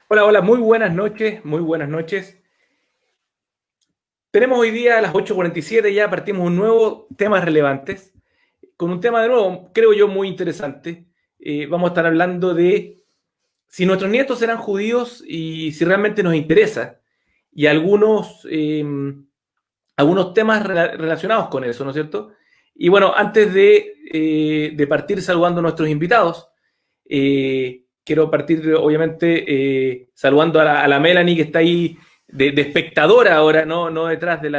Hola, hola, muy buenas noches, muy buenas noches. Tenemos hoy día a las 8:47, ya partimos un nuevo temas relevantes, con un tema de nuevo, creo yo, muy interesante. Vamos a estar hablando de si nuestros nietos serán judíos y si realmente nos interesa, y algunos temas relacionados con eso, ¿no es cierto? Y bueno, antes de partir saludando a nuestros invitados, quiero partir, obviamente, saludando a la Melanie que está ahí de espectadora ahora, no detrás de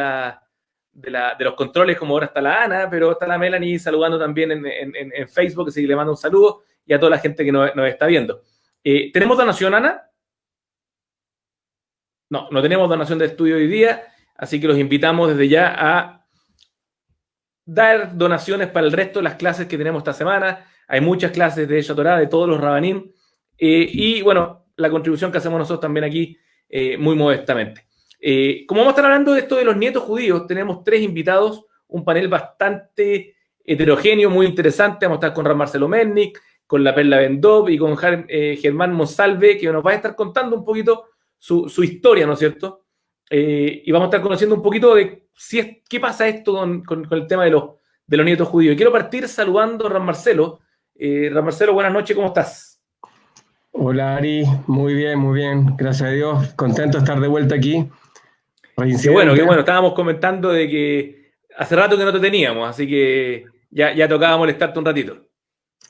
los controles como ahora está la Ana, pero está la Melanie saludando también en Facebook, así que le mando un saludo y a toda la gente que nos está viendo. ¿Tenemos donación, Ana? No tenemos donación de estudio hoy día, así que los invitamos desde ya a dar donaciones para el resto de las clases que tenemos esta semana. Hay muchas clases de Torah, de todos los Rabanim, y bueno, la contribución que hacemos nosotros también aquí, muy modestamente. Como vamos a estar hablando de esto de los nietos judíos, tenemos tres invitados, un panel bastante heterogéneo, muy interesante. Vamos a estar con Ram Marcelo Mennik, con la Perla Bendov y con Germán Monsalve, que nos va a estar contando un poquito su historia, ¿no es cierto? Y vamos a estar conociendo un poquito de qué pasa esto con el tema de los nietos judíos. Y quiero partir saludando a Ram Marcelo. Ram Marcelo, buenas noches, ¿cómo estás? Hola Ari, muy bien, gracias a Dios, contento de estar de vuelta aquí, Qué bueno, qué reincidente. bueno. Estábamos comentando de que hace rato que no te teníamos, así que ya tocaba molestarte un ratito.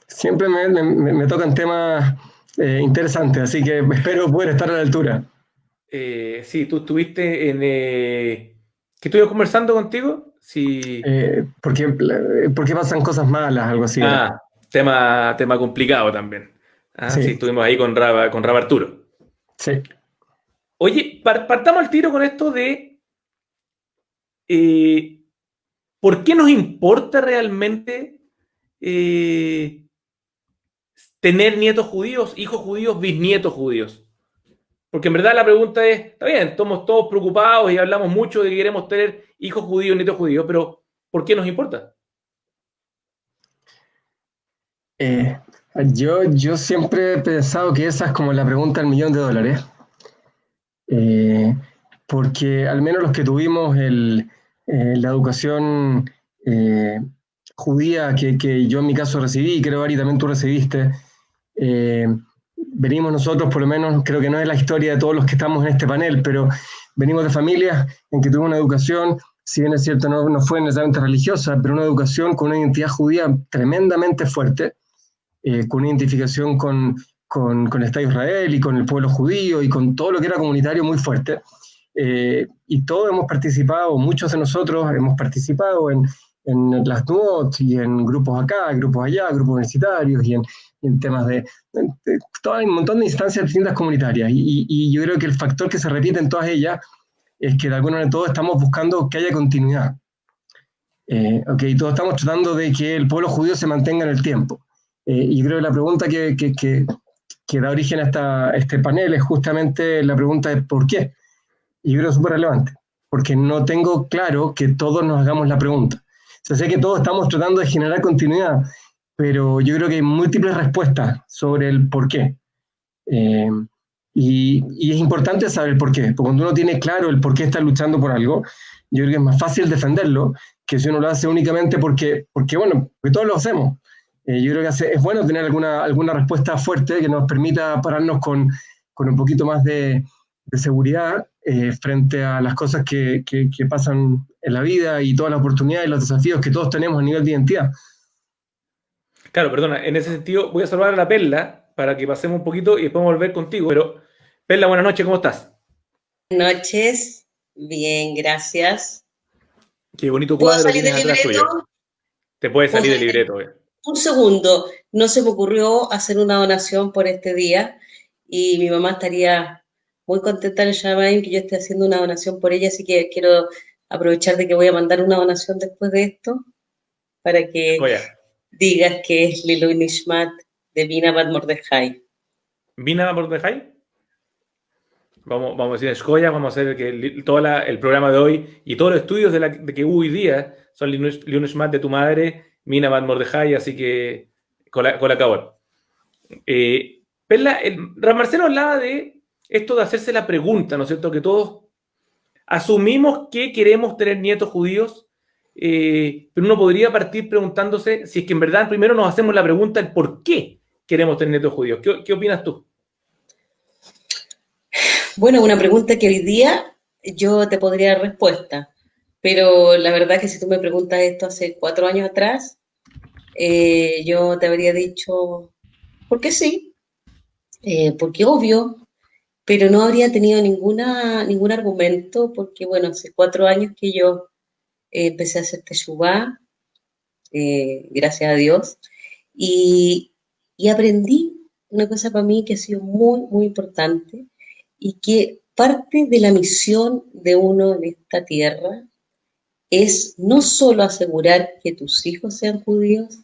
Siempre me tocan temas interesantes, así que espero poder estar a la altura. Sí, tú estuviste ¿que estuve conversando contigo? Sí. ¿Por qué pasan cosas malas? Algo así era. Ah, tema complicado también. Ah, sí, Sí, estuvimos ahí con Raba Arturo. sí. Oye, partamos al tiro con esto de eh, ¿por qué nos importa realmente eh, tener nietos judíos, hijos judíos, bisnietos judíos? Porque en verdad la pregunta es, está bien, estamos todos preocupados y hablamos mucho de que queremos tener hijos judíos, nietos judíos, pero ¿por qué nos importa? Eh, yo siempre he pensado que esa es como la pregunta del millón de dólares, eh, porque al menos los que tuvimos la educación eh, judía que yo en mi caso recibí, y creo Ari también tú recibiste, eh, venimos nosotros, por lo menos, creo que no es la historia de todos los que estamos en este panel, pero venimos de familias en que tuvimos una educación, si bien es cierto, no fue necesariamente religiosa, pero una educación con una identidad judía tremendamente fuerte, con una identificación con el Estado de Israel y con el pueblo judío y con todo lo que era comunitario muy fuerte. Y todos hemos participado, muchos de nosotros hemos participado en las NUOT y en grupos acá, grupos allá, grupos universitarios y en temas de todo un montón de instancias distintas comunitarias. Y yo creo que el factor que se repite en todas ellas es que de alguna manera todos estamos buscando que haya continuidad. Todos estamos tratando de que el pueblo judío se mantenga en el tiempo. Y creo que la pregunta que da origen a este panel es justamente la pregunta de por qué. Y yo creo que es súper relevante, porque no tengo claro que todos nos hagamos la pregunta. O sea, sé que todos estamos tratando de generar continuidad, pero yo creo que hay múltiples respuestas sobre el por qué. Eh, y es importante saber el por qué, porque cuando uno tiene claro el por qué está luchando por algo, yo creo que es más fácil defenderlo que si uno lo hace únicamente porque bueno, porque todos lo hacemos. Yo creo que es bueno tener alguna respuesta fuerte que nos permita pararnos con un poquito más de seguridad frente a las cosas que pasan en la vida y todas las oportunidades y los desafíos que todos tenemos a nivel de identidad. Claro, perdona, en ese sentido voy a saludar a la Perla para que pasemos un poquito y después volver contigo, pero Perla, buenas noches, ¿cómo estás? Noches, bien, gracias. Qué bonito ¿Puedo cuadro salir tienes del atrás libreto? tuyo. Te puedes ¿Puedo salir del salir del- libreto. Un segundo, no se me ocurrió hacer una donación por este día y mi mamá estaría muy contenta en el Shamaim que yo esté haciendo una donación por ella, así que quiero aprovechar de que voy a mandar una donación después de esto para que Joya. digas que es Lilu Nishmat de Bina Bat Mordejai. ¿Vina Mordejai? Vamos a decir Escoya, vamos a hacer que todo el programa de hoy y todos los estudios de que hubo hoy día son Leon Schmatt de tu madre, Mina Van Mordejai, así que con la cabot. Perla, Ram Marcelo hablaba de esto de hacerse la pregunta, ¿no es cierto? Que todos asumimos que queremos tener nietos judíos, pero uno podría partir preguntándose si es que en verdad primero nos hacemos la pregunta el por qué queremos tener nietos judíos. ¿Qué opinas tú? Bueno, una pregunta que hoy día yo te podría dar respuesta, pero la verdad que si tú me preguntas esto hace 4 años atrás, yo te habría dicho, ¿por qué sí? Porque obvio, pero no habría tenido ningún argumento, porque bueno, hace 4 años que yo empecé a hacer teshuvá, gracias a Dios, y, y aprendí una cosa para mí que ha sido muy, muy importante y que parte de la misión de uno en esta tierra es no solo asegurar que tus hijos sean judíos,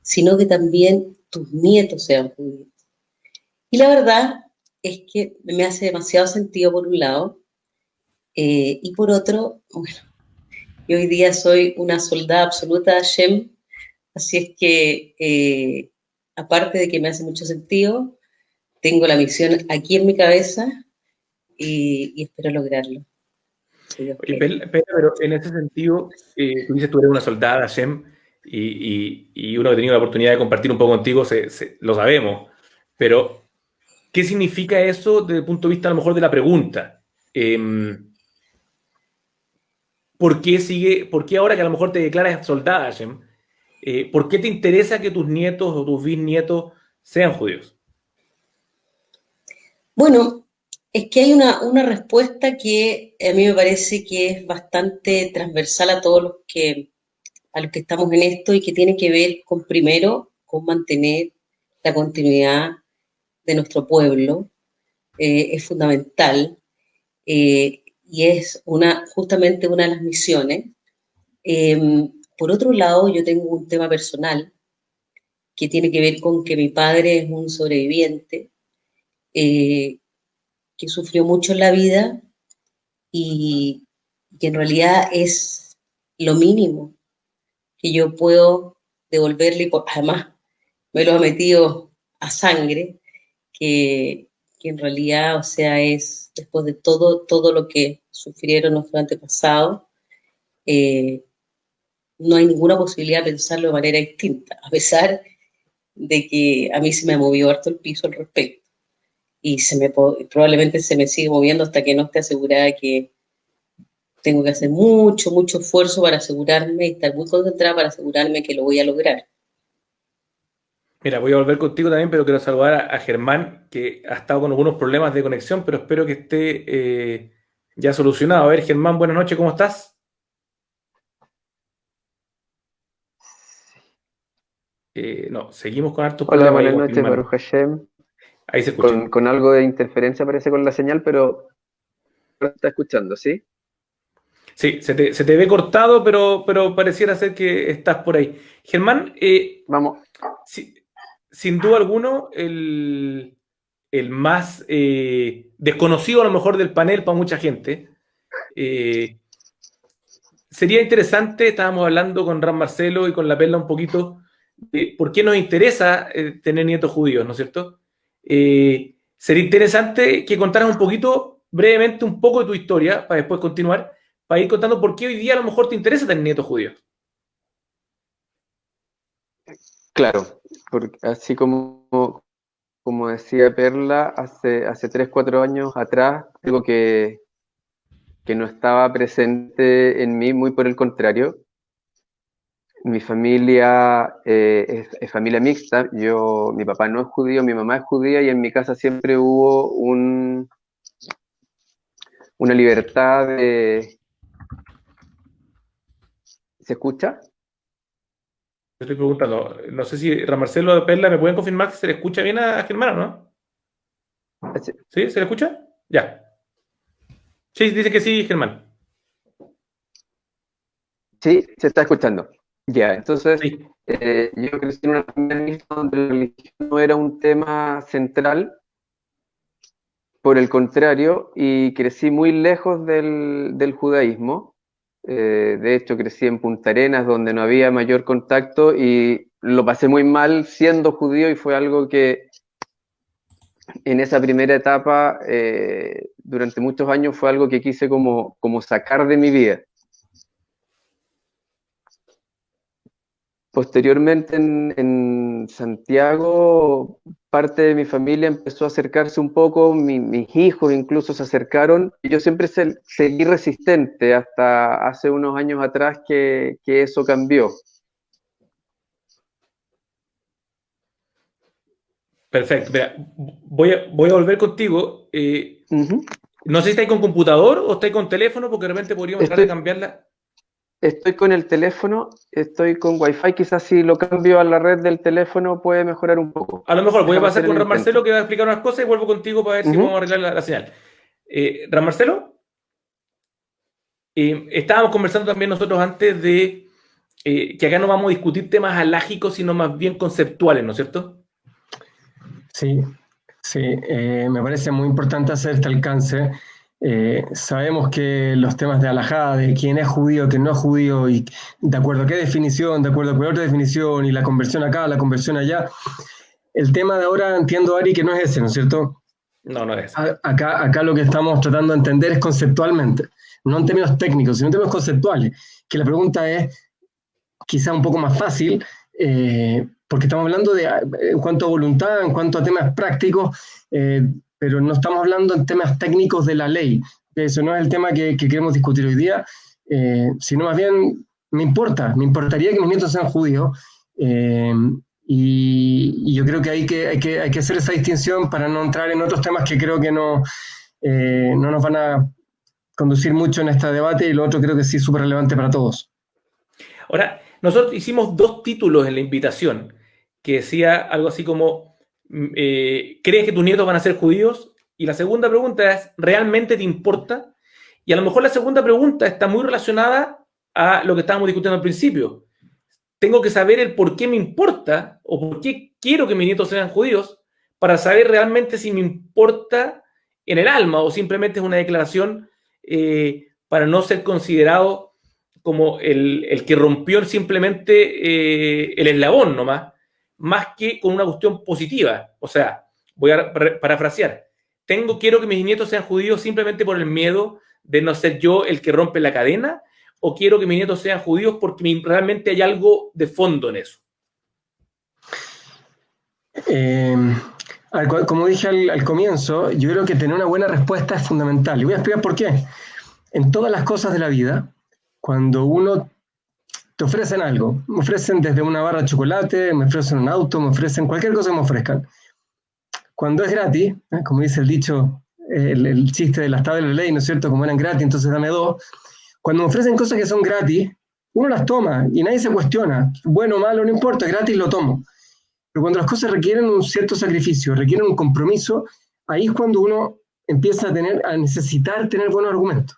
sino que también tus nietos sean judíos. Y la verdad es que me hace demasiado sentido por un lado, y por otro, bueno, yo hoy día soy una soldada absoluta de Hashem, así es que aparte de que me hace mucho sentido, tengo la misión aquí en mi cabeza y espero lograrlo, si Dios Oye, quiere. Pero en ese sentido, tú dices tú eres una soldada, Hashem, y uno que ha tenido la oportunidad de compartir un poco contigo, lo sabemos, pero ¿qué significa eso desde el punto de vista a lo mejor de la pregunta? ¿Por qué ahora que a lo mejor te declaras soldada, Hashem, por qué te interesa que tus nietos o tus bisnietos sean judíos? Bueno, es que hay una respuesta que a mí me parece que es bastante transversal a todos a los que estamos en esto y que tiene que ver con, primero, con mantener la continuidad de nuestro pueblo. Es fundamental y es justamente una de las misiones. Por otro lado, yo tengo un tema personal que tiene que ver con que mi padre es un sobreviviente eh, que sufrió mucho en la vida y que en realidad es lo mínimo que yo puedo devolverle, y además me lo ha metido a sangre, que en realidad, o sea, es después de todo lo que sufrieron nuestros antepasados, eh, no hay ninguna posibilidad de pensarlo de manera distinta, a pesar de que a mí se me movió harto el piso al respecto y probablemente se me sigue moviendo hasta que no esté asegurada que tengo que hacer mucho, mucho esfuerzo para asegurarme y estar muy concentrada para asegurarme que lo voy a lograr. Mira, voy a volver contigo también, pero quiero saludar a Germán, que ha estado con algunos problemas de conexión, pero espero que esté ya solucionado. A ver, Germán, buenas noches, ¿cómo estás? No, seguimos con hartos Hola, problemas ahí buenas con noches, Germán. Baruch Hashem. Ahí se escucha. Con algo de interferencia parece con la señal, pero ahora está escuchando, ¿sí? Sí, se te ve cortado, pero pareciera ser que estás por ahí. Germán, Vamos. si- sin duda alguno, el más desconocido a lo mejor del panel para mucha gente. Sería interesante, estábamos hablando con Ran Marcelo y con la Perla un poquito, de por qué nos interesa tener nietos judíos, ¿no es cierto? Sería interesante que contaras un poquito, brevemente, un poco de tu historia, para después continuar, para ir contando por qué hoy día a lo mejor te interesa tener nietos judíos. Claro, porque así como decía Perla, hace 3, 4 años atrás, algo que no estaba presente en mí, muy por el contrario. Mi familia es familia mixta. Mi papá no es judío, mi mamá es judía y en mi casa siempre hubo una libertad de... ¿Se escucha? Te estoy preguntando, no sé si Ran Marcelo o Perla me pueden confirmar que se le escucha bien a Germán, ¿o no? ¿Sí? ¿Se le escucha? Ya. Sí, dice que sí, Germán. Sí, se está escuchando. Ya, entonces Sí. yo crecí en una familia mixta donde la religión no era un tema central, por el contrario, y crecí muy lejos del judaísmo. De hecho, crecí en Punta Arenas, donde no había mayor contacto, y lo pasé muy mal siendo judío, y fue algo que en esa primera etapa, durante muchos años, fue algo que quise como sacar de mi vida. Posteriormente en Santiago, parte de mi familia empezó a acercarse un poco, mis hijos incluso se acercaron, y yo siempre seguí resistente hasta hace unos años atrás que eso cambió. Perfecto. Mira, voy a volver contigo. Uh-huh. No sé si estáis con computador o estáis con teléfono, porque de repente podríamos tratar de cambiarla. Estoy con el teléfono, estoy con Wi-Fi, quizás si lo cambio a la red del teléfono puede mejorar un poco. A lo mejor voy a pasar con Ran intento. Marcelo, que va a explicar unas cosas, y vuelvo contigo para ver si podemos arreglar la señal. Ran Marcelo, estábamos conversando también nosotros antes de que acá no vamos a discutir temas alágicos, sino más bien conceptuales, ¿no es cierto? Sí, me parece muy importante hacer este alcance. Sabemos que los temas de alajá, de quién es judío, quién no es judío, y de acuerdo a qué definición, de acuerdo a qué otra definición, y la conversión acá, la conversión allá. El tema de ahora, entiendo, Ari, que no es ese, ¿no es cierto? No es. Acá lo que estamos tratando de entender es conceptualmente, no en términos técnicos, sino en términos conceptuales, que la pregunta es quizá un poco más fácil, porque estamos hablando en cuanto a voluntad, en cuanto a temas prácticos, pero no estamos hablando en temas técnicos de la ley. Eso no es el tema que queremos discutir hoy día, sino más bien me importaría que mis nietos sean judíos, y yo creo que hay que hacer esa distinción para no entrar en otros temas que creo que no nos van a conducir mucho en este debate, y lo otro creo que sí es súper relevante para todos. Ahora, nosotros hicimos 2 títulos en la invitación, que decía algo así como, ¿crees que tus nietos van a ser judíos? Y la segunda pregunta es, ¿realmente te importa? Y a lo mejor la segunda pregunta está muy relacionada a lo que estábamos discutiendo al principio. Tengo que saber el por qué me importa o por qué quiero que mis nietos sean judíos para saber realmente si me importa en el alma o simplemente es una declaración para no ser considerado como el que rompió simplemente el eslabón nomás, más que con una cuestión positiva. O sea, voy a parafrasear. Quiero que mis nietos sean judíos simplemente por el miedo de no ser yo el que rompe la cadena, o quiero que mis nietos sean judíos porque realmente hay algo de fondo en eso. Como dije al comienzo, yo creo que tener una buena respuesta es fundamental. Y voy a explicar por qué. En todas las cosas de la vida, cuando uno te ofrecen algo, me ofrecen desde una barra de chocolate, me ofrecen un auto, me ofrecen cualquier cosa que me ofrezcan. Cuando es gratis, como dice el dicho, el chiste de las tablas de la ley, ¿no es cierto? Como eran gratis, entonces dame 2. Cuando me ofrecen cosas que son gratis, uno las toma y nadie se cuestiona. Bueno o malo, no importa, gratis lo tomo. Pero cuando las cosas requieren un cierto sacrificio, requieren un compromiso, ahí es cuando uno empieza a necesitar tener buenos argumentos.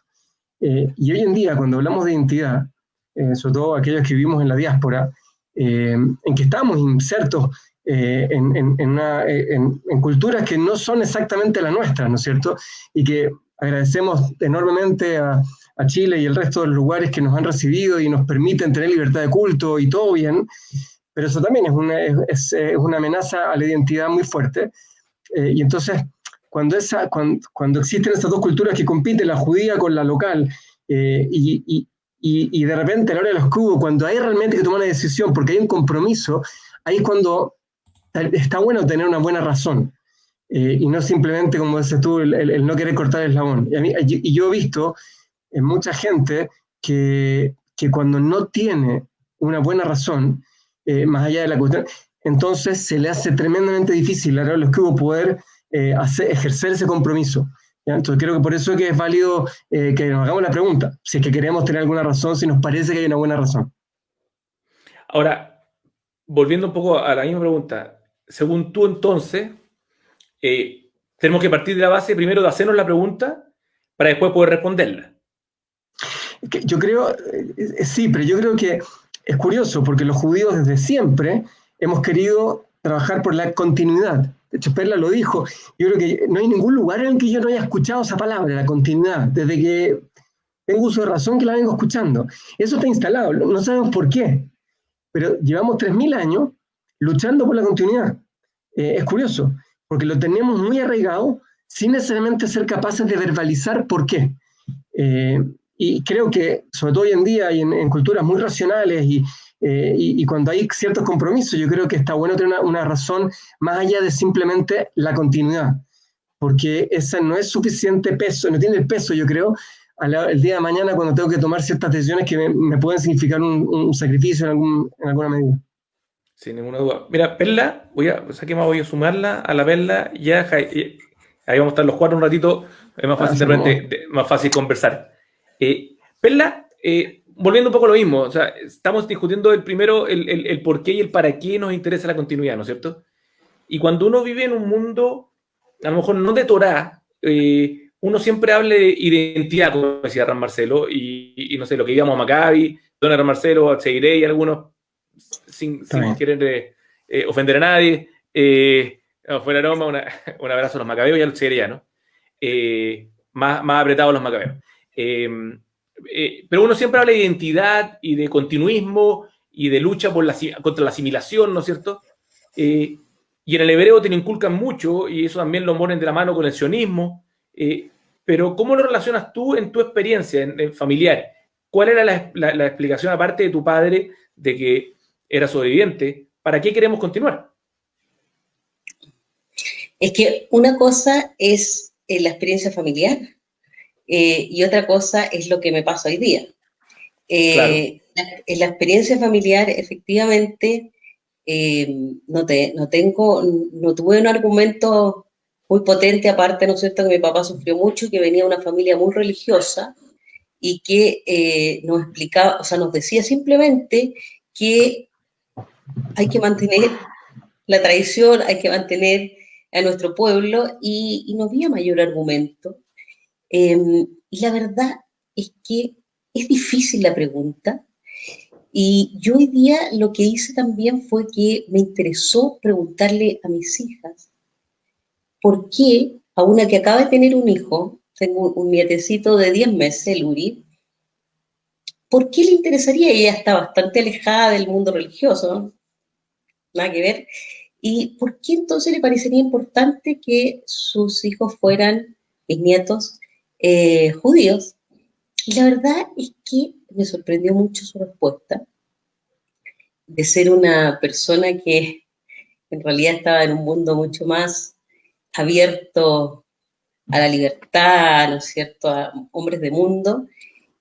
Y hoy en día, cuando hablamos de identidad, sobre todo aquellos que vivimos en la diáspora, en que estamos insertos en culturas que no son exactamente las nuestras, ¿no es cierto? Y que agradecemos enormemente a Chile y el resto de los lugares que nos han recibido y nos permiten tener libertad de culto y todo bien, pero eso también es una amenaza a la identidad muy fuerte. Y entonces, cuando existen esas dos culturas que compiten, la judía con la local, y de repente a la hora de los cubos, cuando hay realmente que tomar una decisión, porque hay un compromiso, ahí es cuando está bueno tener una buena razón, y no simplemente, como dices tú, el no querer cortar el eslabón. Y yo he visto en mucha gente que cuando no tiene una buena razón, más allá de la cuestión, entonces se le hace tremendamente difícil a la hora de los cubos poder ejercer ese compromiso. ¿Ya? Entonces creo que por eso es que es válido que nos hagamos la pregunta, si es que queremos tener alguna razón, si nos parece que hay una buena razón. Ahora, volviendo un poco a la misma pregunta, según tú entonces, tenemos que partir de la base primero de hacernos la pregunta para después poder responderla. Yo creo, sí, pero yo creo que es curioso porque los judíos desde siempre hemos querido trabajar por la continuidad. De hecho, Perla lo dijo. Yo creo que no hay ningún lugar en el que yo no haya escuchado esa palabra, la continuidad. Desde que tengo uso de razón que la vengo escuchando. Eso está instalado, no sabemos por qué. Pero llevamos 3000 años luchando por la continuidad. Es curioso, porque lo tenemos muy arraigado sin necesariamente ser capaces de verbalizar por qué. Y creo que, sobre todo hoy en día, y en culturas muy racionales y cuando hay ciertos compromisos, yo creo que está bueno tener una razón más allá de simplemente la continuidad, porque esa no es suficiente peso, no tiene el peso, yo creo, el día de mañana cuando tengo que tomar ciertas decisiones que me pueden significar un sacrificio en alguna medida. Sin ninguna duda. Mira, Perla, voy a sumarla a la Perla, ya, ahí vamos a estar los cuatro un ratito, es más fácil más fácil conversar. Perla, volviendo un poco a lo mismo, o sea, estamos discutiendo el por qué y el para qué nos interesa la continuidad, ¿no es cierto? Y cuando uno vive en un mundo, a lo mejor no de Torah, uno siempre habla de identidad, como decía Ran Marcelo, y no sé, lo que digamos a Maccabi, Don Ran Marcelo, a Seirey y algunos, sin querer ofender a nadie, fuera aroma, un abrazo a los macabeos y a los segerianos, más apretados los macabeos. Pero uno siempre habla de identidad y de continuismo y de lucha contra la asimilación, ¿no es cierto? Y en el hebreo te lo inculcan mucho, y eso también lo ponen de la mano con el sionismo. Pero ¿cómo lo relacionas tú en tu experiencia en familiar? ¿Cuál era la explicación, aparte de tu padre, de que era sobreviviente? ¿Para qué queremos continuar? Es que una cosa es la experiencia familiar y otra cosa es lo que me pasa hoy día. Claro. En la experiencia familiar, efectivamente, no tuve un argumento muy potente, aparte, ¿no es cierto?, que mi papá sufrió mucho, que venía de una familia muy religiosa y que nos explicaba, o sea, nos decía simplemente que hay que mantener la tradición, hay que mantener a nuestro pueblo y no había mayor argumento. Y la verdad es que es difícil la pregunta. Y yo hoy día lo que hice también fue que me interesó preguntarle a mis hijas por qué, a una que acaba de tener un hijo, tengo un nietecito de 10 meses, el Uri, ¿por qué le interesaría? Ella está bastante alejada del mundo religioso, ¿no? Nada que ver. ¿Y por qué entonces le parecería importante que sus hijos fueran, mis nietos, judíos? Y la verdad es que me sorprendió mucho su respuesta, de ser una persona que en realidad estaba en un mundo mucho más abierto a la libertad, ¿no es cierto?, a hombres de mundo.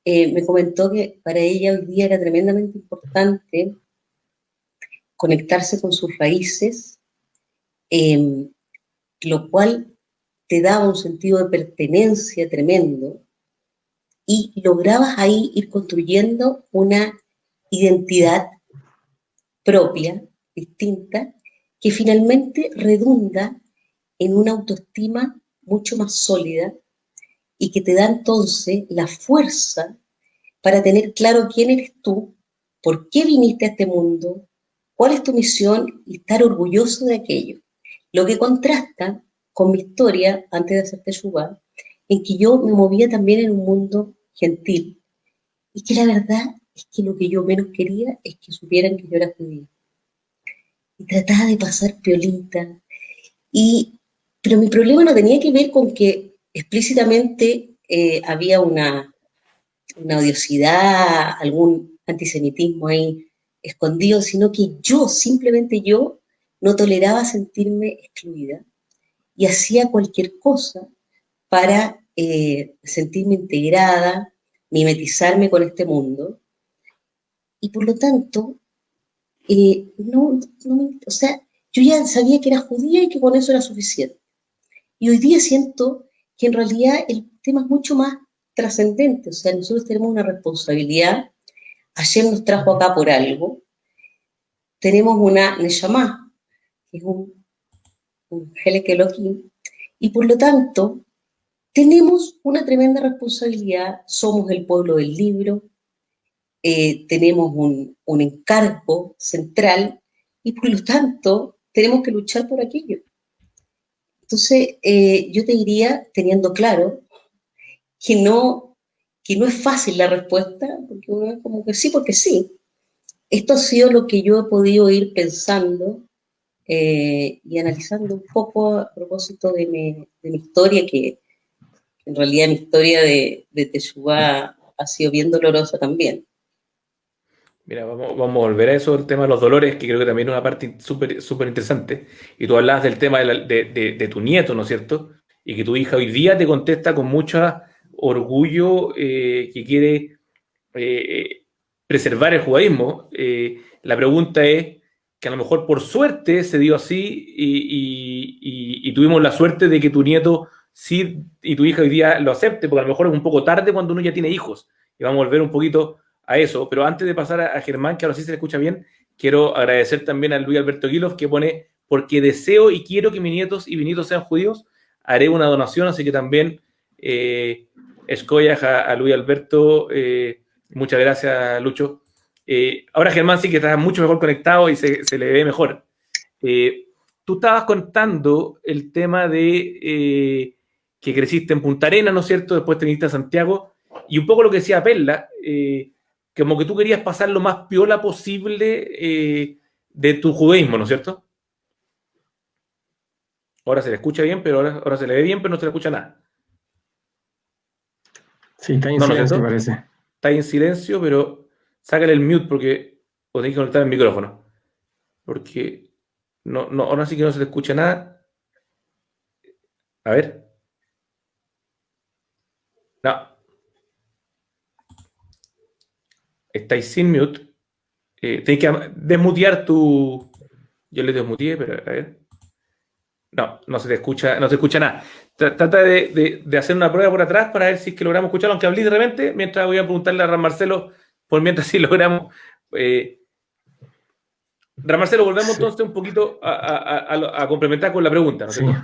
Me comentó que para ella hoy día era tremendamente importante conectarse con sus raíces, eh, lo cual te daba un sentido de pertenencia tremendo y lograbas ahí ir construyendo una identidad propia, distinta, que finalmente redunda en una autoestima mucho más sólida y que te da entonces la fuerza para tener claro quién eres tú, por qué viniste a este mundo, cuál es tu misión y estar orgulloso de aquello. Lo que contrasta con mi historia antes de hacer Teshuvá, en que yo me movía también en un mundo gentil y que la verdad es que lo que yo menos quería es que supieran que yo era judía. Y trataba de pasar piolita. Pero mi problema no tenía que ver con que explícitamente había una odiosidad, algún antisemitismo ahí escondido, sino que simplemente yo, no toleraba sentirme excluida y hacía cualquier cosa para sentirme integrada, mimetizarme con este mundo. Y por lo tanto, o sea, yo ya sabía que era judía y que con eso era suficiente. Y hoy día siento que en realidad el tema es mucho más trascendente, o sea, nosotros tenemos una responsabilidad. Hashem nos trajo acá por algo, tenemos una Neshama, que es un Helek Elohim, y por lo tanto tenemos una tremenda responsabilidad, somos el pueblo del libro, tenemos un encargo central y por lo tanto tenemos que luchar por aquello. Entonces, yo te diría, teniendo claro que no es fácil la respuesta, porque uno es como que sí, porque sí. Esto ha sido lo que yo he podido ir pensando y analizando un poco a propósito de mi historia, que en realidad mi historia de Teshuvá ha sido bien dolorosa también. Mira, vamos a volver a eso, el tema de los dolores, que creo que también es una parte súper interesante. Y tú hablabas del tema de tu nieto, ¿no es cierto? Y que tu hija hoy día te contesta con mucho orgullo que quiere preservar el judaísmo. La pregunta es que a lo mejor por suerte se dio así y tuvimos la suerte de que tu nieto sí y tu hija hoy día lo acepte, porque a lo mejor es un poco tarde cuando uno ya tiene hijos. Y vamos a volver un poquito a eso. Pero antes de pasar a Germán, que ahora sí se le escucha bien, quiero agradecer también a Luis Alberto Guilov, que pone, porque deseo y quiero que mis nietos y bisnietos sean judíos, haré una donación, así que también escoyas a Luis Alberto, muchas gracias, Lucho. Ahora Germán sí que está mucho mejor conectado y se le ve mejor. Tú estabas contando el tema de que creciste en Punta Arenas, ¿no es cierto? Después te viniste a Santiago, y un poco lo que decía Perla, como que tú querías pasar lo más piola posible de tu judaísmo, ¿no es cierto? Ahora se le escucha bien, pero ahora se le ve bien, pero no se le escucha nada. Sí, está en No, ¿no es silencio, cierto? parece. Está ahí en silencio, pero sácale el mute porque o tenés que conectar el micrófono. Porque ahora sí que no se le escucha nada. A ver. No, estáis sin mute. Tenés que desmutear tu. Yo le desmuteé, pero a ver. No se te escucha, no se escucha nada. Trata de hacer una prueba por atrás para ver si es que logramos escucharlo, aunque hablé de repente, mientras voy a preguntarle a Ran Marcelo, por mientras si logramos. Ran Marcelo, volvemos Sí, entonces un poquito a complementar con la pregunta, ¿no es sí. cierto?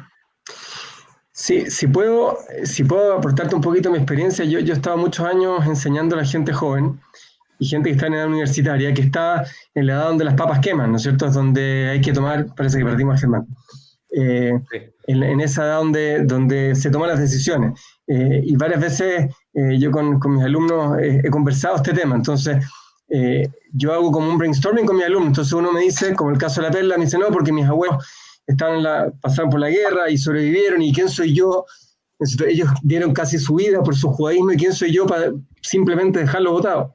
Sí, si puedo aportarte un poquito mi experiencia, yo he estado muchos años enseñando a la gente joven y gente que está en edad universitaria, que está en la edad donde las papas queman, ¿no es cierto? Es donde hay que tomar, parece que perdimos a Germán, eh, Sí. en esa edad donde se toman las decisiones. Y varias veces yo con mis alumnos he conversado este tema, entonces yo hago como un brainstorming con mis alumnos, entonces uno me dice, como el caso de la Perla, me dice, no, porque mis abuelos pasaron por la guerra y sobrevivieron, y quién soy yo. Ellos dieron casi su vida por su judaísmo, y quién soy yo para simplemente dejarlo votado.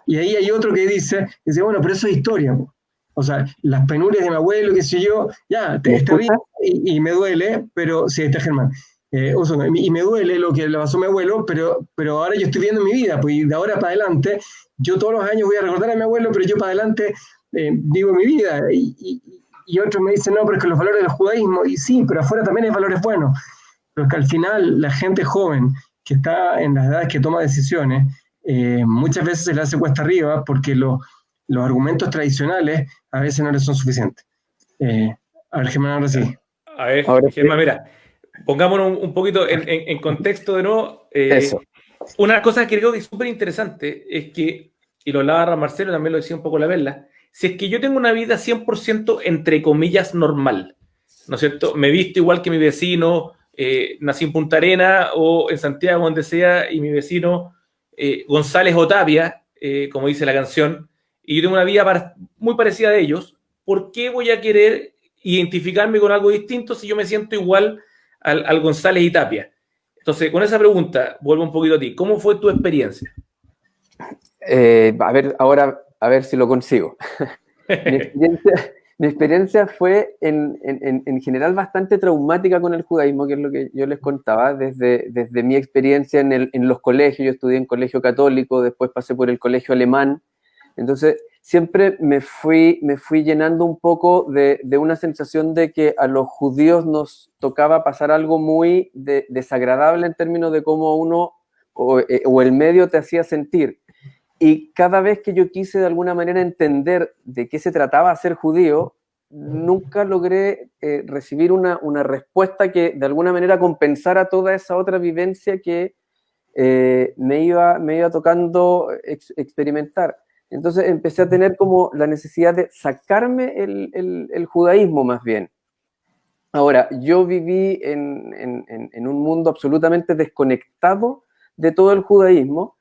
Y ahí hay otro que dice, bueno, pero eso es historia, po. O sea, las penurias de mi abuelo, qué sé yo, ya, ¿Me está bien, escuchas? y me duele, pero sí, está Germán. Y me duele lo que le pasó a mi abuelo, pero ahora yo estoy viendo mi vida, pues y de ahora para adelante, yo todos los años voy a recordar a mi abuelo, pero yo para adelante vivo mi vida. Y otros me dicen, no, pero es que los valores del judaísmo, y sí, pero afuera también hay valores buenos. Pero es que al final la gente joven que está en las edades que toma decisiones, muchas veces se le hace cuesta arriba porque los argumentos tradicionales a veces no les son suficientes. A ver, Germán, ahora sí. A ver, Ahora sí, Germán, mira, pongámonos un poquito en contexto de nuevo. eso. Una cosa que creo que es súper interesante es que, y lo hablaba Ran Marcelo, también lo decía un poco la Perla, si es que yo tengo una vida 100% entre comillas normal, ¿no es cierto? Me he visto igual que mi vecino, nací en Punta Arena o en Santiago, donde sea, y mi vecino González Otavia, como dice la canción, y yo tengo una vida muy parecida a ellos. ¿Por qué voy a querer identificarme con algo distinto si yo me siento igual al González y Tapia? Entonces, con esa pregunta, vuelvo un poquito a ti. ¿Cómo fue tu experiencia? A ver, ahora, a ver si lo consigo. Mi experiencia, mi experiencia fue en general bastante traumática con el judaísmo, que es lo que yo les contaba, desde mi experiencia en los colegios. Yo estudié en colegio católico, después pasé por el colegio alemán. Entonces, siempre me fui llenando un poco de una sensación de que a los judíos nos tocaba pasar algo muy desagradable en términos de cómo uno o el medio te hacía sentir. Y cada vez que yo quise de alguna manera entender de qué se trataba ser judío, nunca logré recibir una respuesta que de alguna manera compensara toda esa otra vivencia que me iba tocando experimentar. Entonces empecé a tener como la necesidad de sacarme el judaísmo más bien. Ahora, yo viví en un mundo absolutamente desconectado de todo el judaísmo,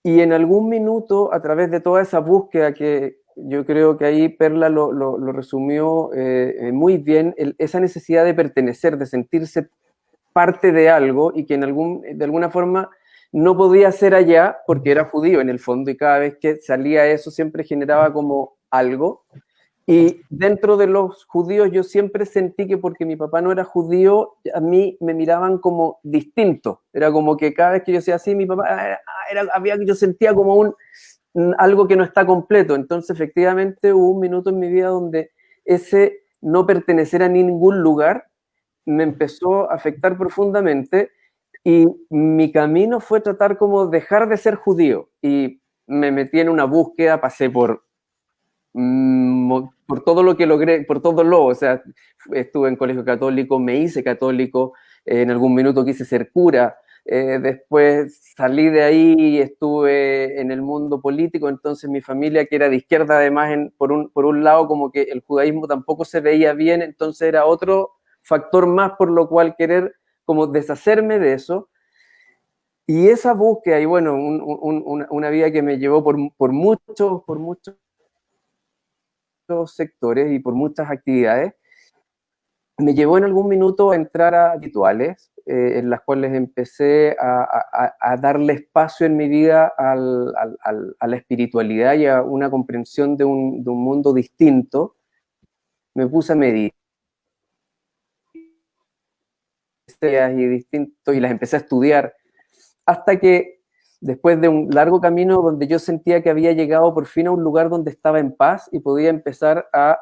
y en algún minuto, a través de toda esa búsqueda que Yo creo que ahí Perla lo resumió muy bien, esa necesidad de pertenecer, de sentirse parte de algo y que de alguna forma no podía ser allá porque era judío en el fondo y cada vez que salía eso siempre generaba como algo. Y dentro de los judíos yo siempre sentí que porque mi papá no era judío, a mí me miraban como distinto. Era como que cada vez que yo decía así, mi papá, yo sentía como algo que no está completo. Entonces efectivamente hubo un minuto en mi vida donde ese no pertenecer a ningún lugar me empezó a afectar profundamente y mi camino fue tratar como dejar de ser judío y me metí en una búsqueda, pasé por todo lo que logré, por todo o sea, estuve en colegio católico, me hice católico, en algún minuto quise ser cura, después salí de ahí y estuve en el mundo político, entonces mi familia, que era de izquierda además, por un lado como que el judaísmo tampoco se veía bien, entonces era otro factor más por lo cual querer como deshacerme de eso. Y esa búsqueda, y bueno, una vida que me llevó por muchos sectores y por muchas actividades, me llevó en algún minuto a entrar a rituales en las cuales empecé a darle espacio en mi vida a la espiritualidad y a una comprensión de un mundo distinto. Me puse a meditar y las empecé a estudiar hasta que después de un largo camino donde yo sentía que había llegado por fin a un lugar donde estaba en paz y podía empezar a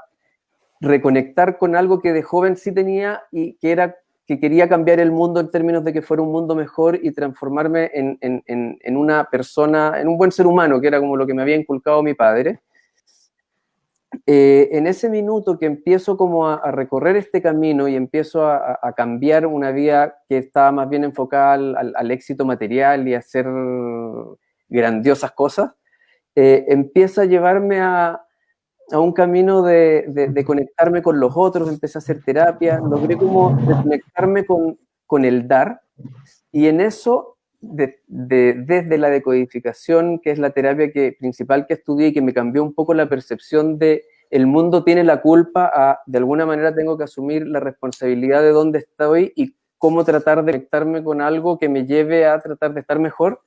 reconectar con algo que de joven sí tenía y que era que quería cambiar el mundo en términos de que fuera un mundo mejor y transformarme en una persona, en un buen ser humano, que era como lo que me había inculcado mi padre. En ese minuto que empiezo como a recorrer este camino y empiezo a cambiar una vida que estaba más bien enfocada al éxito material y a hacer grandiosas cosas, empieza a llevarme a un camino de conectarme con los otros, empecé a hacer terapia, logré como conectarme con el dar, y en eso, desde la decodificación, que es la terapia principal que estudié y que me cambió un poco la percepción de el mundo tiene la culpa, de alguna manera tengo que asumir la responsabilidad de dónde estoy y cómo tratar de conectarme con algo que me lleve a tratar de estar mejor,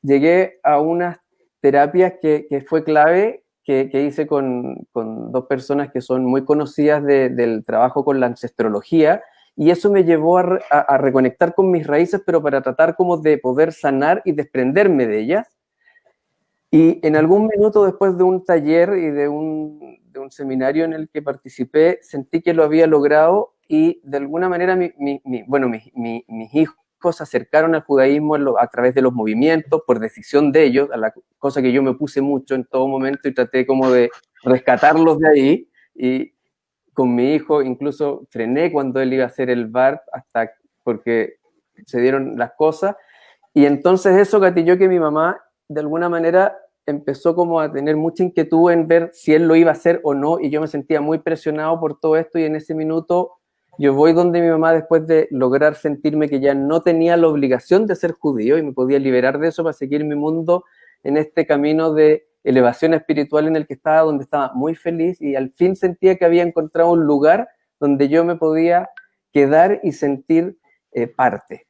llegué a unas terapias que fue clave, que hice con dos personas que son muy conocidas del trabajo con la ancestrología, y eso me llevó a reconectar con mis raíces, pero para tratar como de poder sanar y desprenderme de ellas. Y en algún minuto después de un taller y de un seminario en el que participé, sentí que lo había logrado y de alguna manera mis hijos se acercaron al judaísmo a través de los movimientos, por decisión de ellos, a la cosa que yo me puse mucho en todo momento y traté como de rescatarlos de ahí. Y con mi hijo incluso frené cuando él iba a hacer el bar, porque se dieron las cosas. Y entonces eso gatilló que mi mamá, de alguna manera, empezó como a tener mucha inquietud en ver si él lo iba a hacer o no, y yo me sentía muy presionado por todo esto, y en ese minuto yo voy donde mi mamá después de lograr sentirme que ya no tenía la obligación de ser judío y me podía liberar de eso para seguir mi mundo en este camino de elevación espiritual en el que estaba, donde estaba muy feliz, y al fin sentía que había encontrado un lugar donde yo me podía quedar y sentir parte.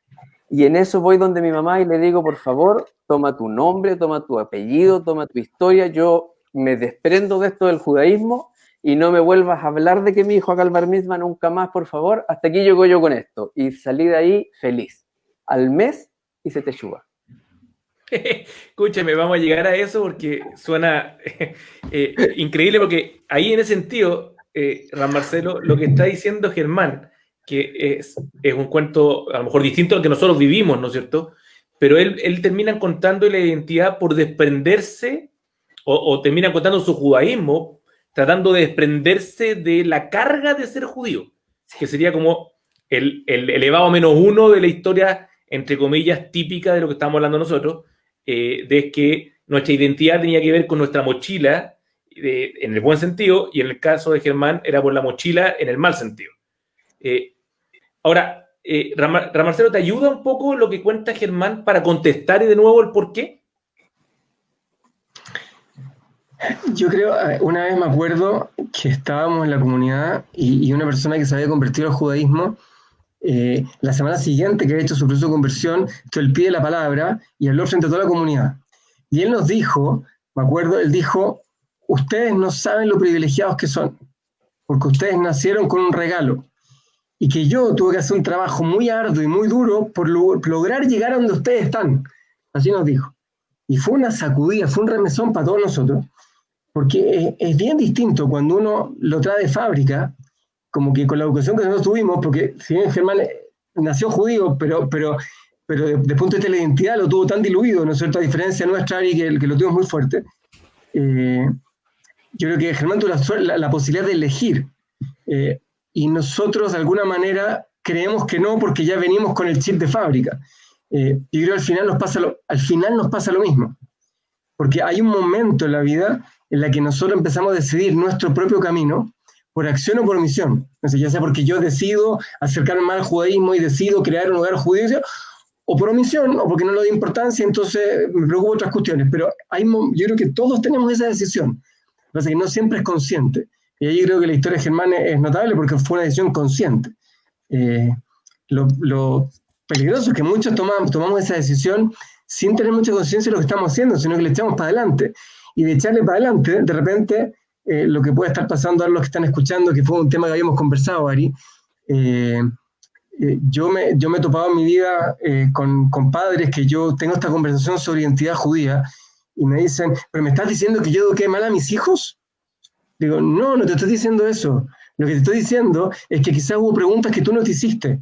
Y en eso voy donde mi mamá y le digo, por favor, toma tu nombre, toma tu apellido, toma tu historia, yo me desprendo de esto del judaísmo y no me vuelvas a hablar de que mi hijo haga el bar mitzvah nunca más, por favor, hasta aquí llego yo con esto. Y salí de ahí feliz. Al mes hice teshuva. Escúchame, vamos a llegar a eso porque suena increíble, porque ahí en ese sentido, Ram Marcelo, lo que está diciendo Germán, que es un cuento a lo mejor distinto al que nosotros vivimos, ¿no es cierto? Pero él termina contando la identidad por desprenderse, o termina contando su judaísmo, tratando de desprenderse de la carga de ser judío, que sería como el elevado -1 de la historia, entre comillas, típica de lo que estamos hablando nosotros, de que nuestra identidad tenía que ver con nuestra mochila, en el buen sentido, y en el caso de Germán era por la mochila en el mal sentido. Ahora, Ramarcelo, ¿te ayuda un poco lo que cuenta Germán para contestar de nuevo el por qué? Yo creo, una vez me acuerdo que estábamos en la comunidad y una persona que se había convertido al judaísmo, la semana siguiente que había hecho su proceso de conversión, entonces él pide la palabra y habló frente a toda la comunidad. Y él nos dijo, me acuerdo, él dijo, ustedes no saben lo privilegiados que son, porque ustedes nacieron con un regalo. Y que yo tuve que hacer un trabajo muy arduo y muy duro por lograr llegar a donde ustedes están. Así nos dijo. Y fue una sacudida, fue un remesón para todos nosotros, porque es bien distinto cuando uno lo trae de fábrica, como que con la educación que nosotros tuvimos, porque si bien Germán nació judío, pero desde el punto de vista de la identidad lo tuvo tan diluido, ¿no es cierto? A diferencia nuestra, Ari, que lo tuvimos muy fuerte. Yo creo que Germán tuvo la posibilidad de elegir. Eh, y nosotros de alguna manera creemos que no porque ya venimos con el chip de fábrica. Y creo que al final nos pasa lo mismo, porque hay un momento en la vida en la que nosotros empezamos a decidir nuestro propio camino por acción o por omisión. Entonces, ya sea porque yo decido acercarme más al judaísmo y decido crear un lugar judío, o por omisión, o porque no le doy importancia, entonces me preocupo otras cuestiones. Pero yo creo que todos tenemos esa decisión. Lo que pasa es que no siempre es consciente. Y ahí creo que la historia de Germán es notable porque fue una decisión consciente. Lo peligroso es que muchos tomamos esa decisión sin tener mucha conciencia de lo que estamos haciendo, sino que le echamos para adelante. Y de echarle para adelante, de repente, lo que puede estar pasando a los que están escuchando, que fue un tema que habíamos conversado, Ari, yo me he topado en mi vida con padres que yo tengo esta conversación sobre identidad judía y me dicen, ¿pero me estás diciendo que yo eduqué mal a mis hijos? Digo, no, no te estoy diciendo eso. Lo que te estoy diciendo es que quizás hubo preguntas que tú no te hiciste.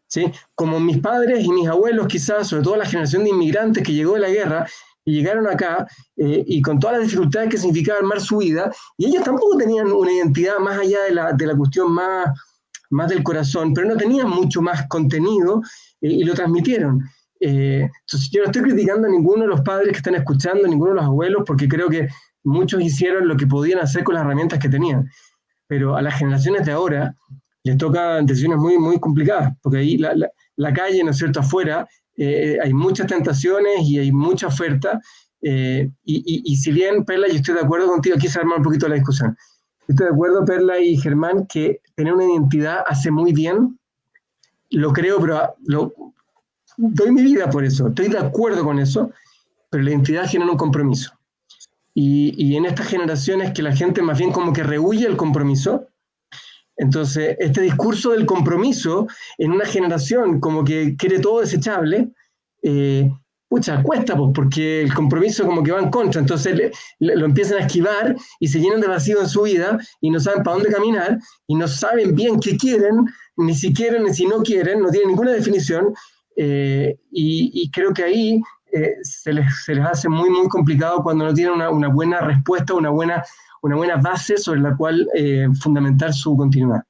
¿Sí? Como mis padres y mis abuelos quizás, sobre todo la generación de inmigrantes que llegó de la guerra y llegaron acá y con todas las dificultades que significaba armar su vida, y ellos tampoco tenían una identidad más allá de la cuestión más del corazón, pero no tenían mucho más contenido y lo transmitieron. Entonces yo no estoy criticando a ninguno de los padres que están escuchando, a ninguno de los abuelos, porque creo que muchos hicieron lo que podían hacer con las herramientas que tenían, pero a las generaciones de ahora les tocan decisiones muy, muy complicadas, porque ahí la calle, ¿no es cierto?, afuera, hay muchas tentaciones y hay mucha oferta, y si bien, Perla, yo estoy de acuerdo contigo, aquí se arma un poquito la discusión, estoy de acuerdo, Perla y Germán, que tener una identidad hace muy bien, lo creo, pero doy mi vida por eso, estoy de acuerdo con eso, pero la identidad genera un compromiso. Y en estas generaciones que la gente más bien como que rehúye el compromiso, entonces este discurso del compromiso en una generación como que quiere todo desechable, pucha, cuesta, pues, porque el compromiso como que va en contra, entonces lo empiezan a esquivar y se llenan de vacío en su vida y no saben para dónde caminar y no saben bien qué quieren, ni si quieren ni si no quieren, no tienen ninguna definición, y creo que ahí se les hace muy, muy complicado cuando no tienen una buena respuesta, una buena base sobre la cual fundamentar su continuidad.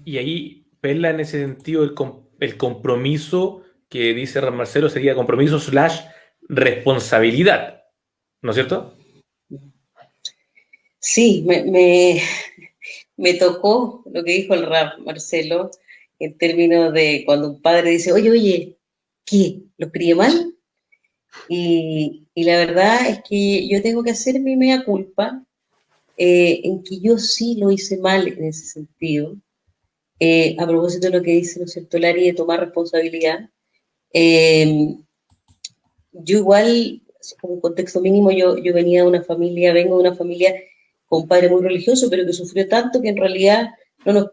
Y ahí, Perla, en ese sentido, el compromiso que dice Ran Marcelo sería compromiso / responsabilidad, ¿no es cierto? Sí, me tocó lo que dijo el rap, Marcelo, en términos de cuando un padre dice, oye, ¿qué? ¿Lo crié mal? Y la verdad es que yo tengo que hacer mi mea culpa, en que yo sí lo hice mal en ese sentido. A propósito de lo que dice, ¿no es cierto?, Lari, de tomar responsabilidad. Yo igual, como un contexto mínimo, yo vengo de una familia con un padre muy religioso, pero que sufrió tanto que en realidad no nos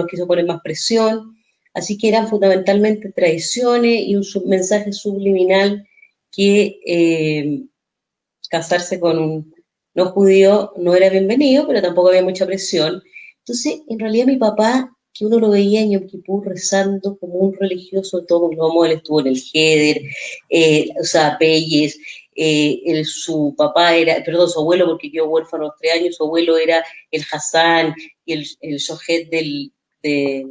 quiso poner más presión, así que eran fundamentalmente tradiciones y un mensaje subliminal que casarse con un no judío no era bienvenido, pero tampoco había mucha presión. Entonces, en realidad mi papá, que uno lo veía en Yom Kippur rezando como un religioso, todos los él estuvo en el Heder, usaba peyes, su papá era, perdón, su abuelo, porque quedó huérfano a los 3 años, su abuelo era el Hassan y el Shohet de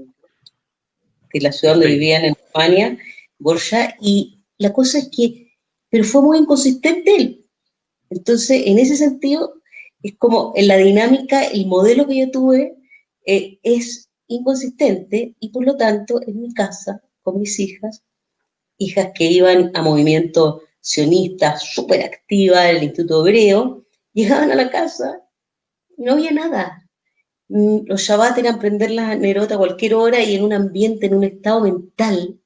la ciudad donde vivían en España, Borja, y la cosa es que, pero fue muy inconsistente él. Entonces, en ese sentido, es como en la dinámica, el modelo que yo tuve es inconsistente y por lo tanto, en mi casa, con mis hijas que iban a movimientos sionistas súper activas del Instituto Hebreo, Llegaban a la casa y no había nada. Los Shabbat eran prender la nerota a cualquier hora y en un ambiente, en un estado mental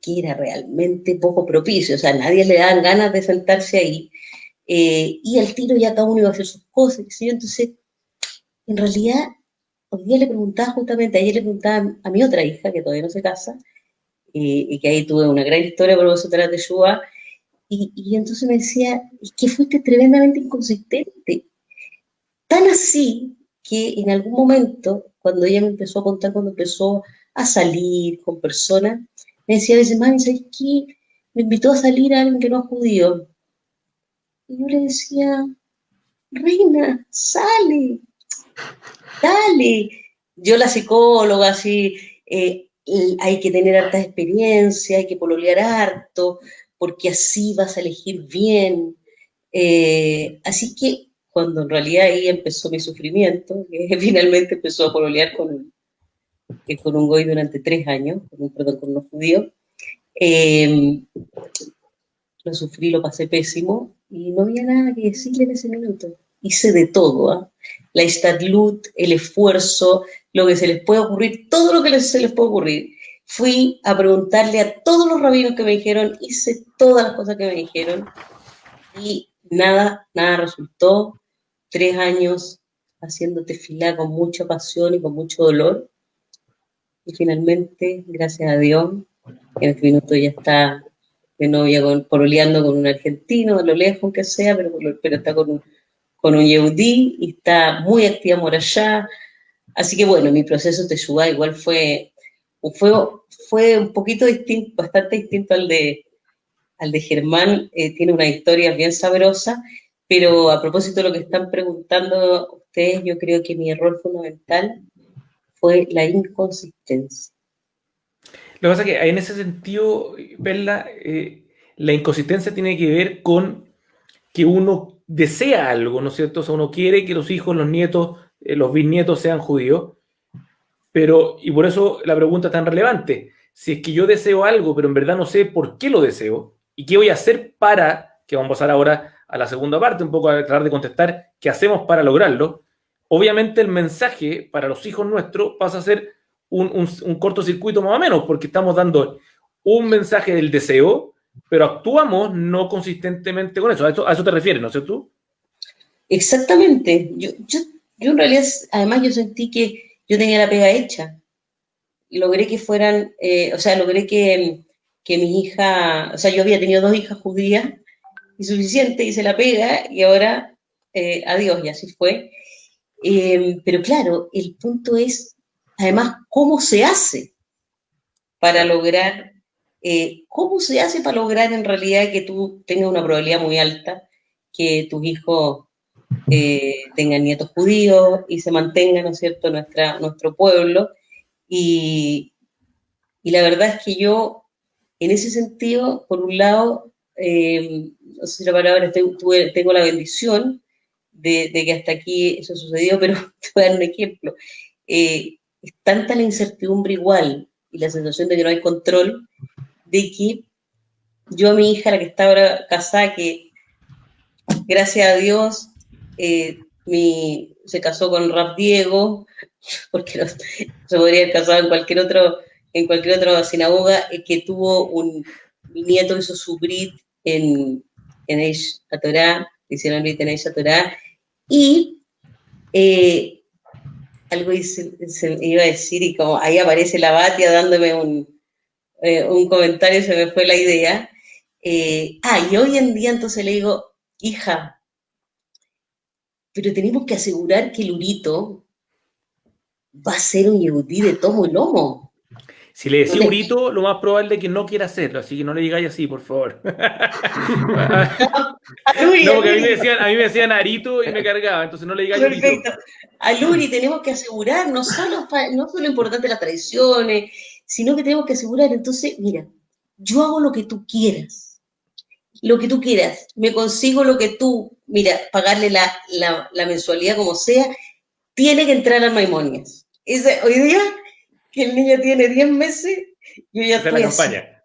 que era realmente poco propicio, o sea, a nadie le daban ganas de sentarse ahí, y al tiro ya cada uno iba a hacer sus cosas, qué sé yo. Entonces, en realidad, hoy día le preguntaba justamente, ayer le preguntaba a mi otra hija, que todavía no se casa, y que ahí tuve una gran historia por vosotras de Teshuvá, y entonces me decía, es que fuiste tremendamente inconsistente, tan así que en algún momento, cuando ella me empezó a contar, cuando empezó a salir con personas, me decía a veces, mami, ¿sabes qué? Me invitó a salir a alguien que no es judío. Y yo le decía, reina, sale, dale. Yo la psicóloga, así, hay que tener harta experiencia, hay que pololear harto, porque así vas a elegir bien. Así que cuando en realidad ahí empezó mi sufrimiento, que finalmente empezó a pololear con un goy durante 3 años, perdón, con unos judíos, eh, lo sufrí, lo pasé pésimo y no había nada que decirle en ese minuto. Hice de todo, ¿eh? La istadlut, el esfuerzo, lo que se les puede ocurrir, todo lo que se les puede ocurrir. Fui a preguntarle a todos los rabinos que me dijeron, hice todas las cosas que me dijeron y nada resultó. 3 años haciendo tefilá con mucha pasión y con mucho dolor. Y finalmente, gracias a Dios, en este minuto ya está de novia pololeando con un argentino, a lo lejos que sea, pero está con un yehudí y está muy activa por allá. Así que bueno, mi proceso de teshuvá igual fue, fue un poquito distinto, bastante distinto al de Germán. Tiene una historia bien sabrosa, pero a propósito de lo que están preguntando ustedes, yo creo que mi error fundamental fue la inconsistencia. Lo que pasa es que en ese sentido, Perla, la inconsistencia tiene que ver con que uno desea algo, ¿no es cierto? O sea, uno quiere que los hijos, los nietos, los bisnietos sean judíos, pero, y por eso la pregunta es tan relevante. Si es que yo deseo algo, pero en verdad no sé por qué lo deseo, y qué voy a hacer para, que vamos a pasar ahora a la segunda parte, un poco a tratar de contestar qué hacemos para lograrlo, obviamente el mensaje para los hijos nuestros pasa a ser un cortocircuito más o menos, porque estamos dando un mensaje del deseo, pero actuamos no consistentemente con eso. A eso te refieres, ¿no es cierto? Exactamente. Yo en realidad, además yo sentí que yo tenía la pega hecha. Y logré que fueran, o sea, logré que mi hija, o sea, yo había tenido 2 hijas judías y suficiente, hice la pega y ahora, adiós, y así fue. Pero claro, el punto es, además, cómo se hace para lograr, cómo se hace para lograr en realidad que tú tengas una probabilidad muy alta que tus hijos tengan nietos judíos y se mantenga, ¿no es cierto?, nuestro pueblo. Y, y la verdad es que yo, en ese sentido, por un lado, no sé si la palabra, tengo la bendición de que hasta aquí eso sucedió, pero te voy a dar un ejemplo. Es tanta la incertidumbre igual y la sensación de que no hay control, de que yo a mi hija, la que está ahora casada, que gracias a Dios se casó con Rap Diego, porque no, se podría haber casado en cualquier otra sinagoga, que tuvo mi nieto hizo su brit en Eish HaTorah, hicieron brit en Eish HaTorah, y algo se iba a decir, y como ahí aparece la Batia dándome un comentario, se me fue la idea. Y hoy en día entonces le digo, hija, pero tenemos que asegurar que el Urito va a ser un yehudí de tomo y lomo. Si le No decía le- Urito, lo más probable es que no quiera hacerlo, así que no le digáis así, por favor. Aluri, No, porque Aluri, a mí me decían Arito y me cargaba, entonces no le digáis Urito. perfecto. Aluri, tenemos que asegurar, no solo importante las tradiciones, sino que tenemos que asegurar. Entonces, mira, yo hago lo que tú quieras, me consigo lo que tú, mira, pagarle la mensualidad como sea, tiene que entrar al Maimonides. Hoy día, que el niño tiene 10 meses, yo ya Esa es la estoy así. campaña.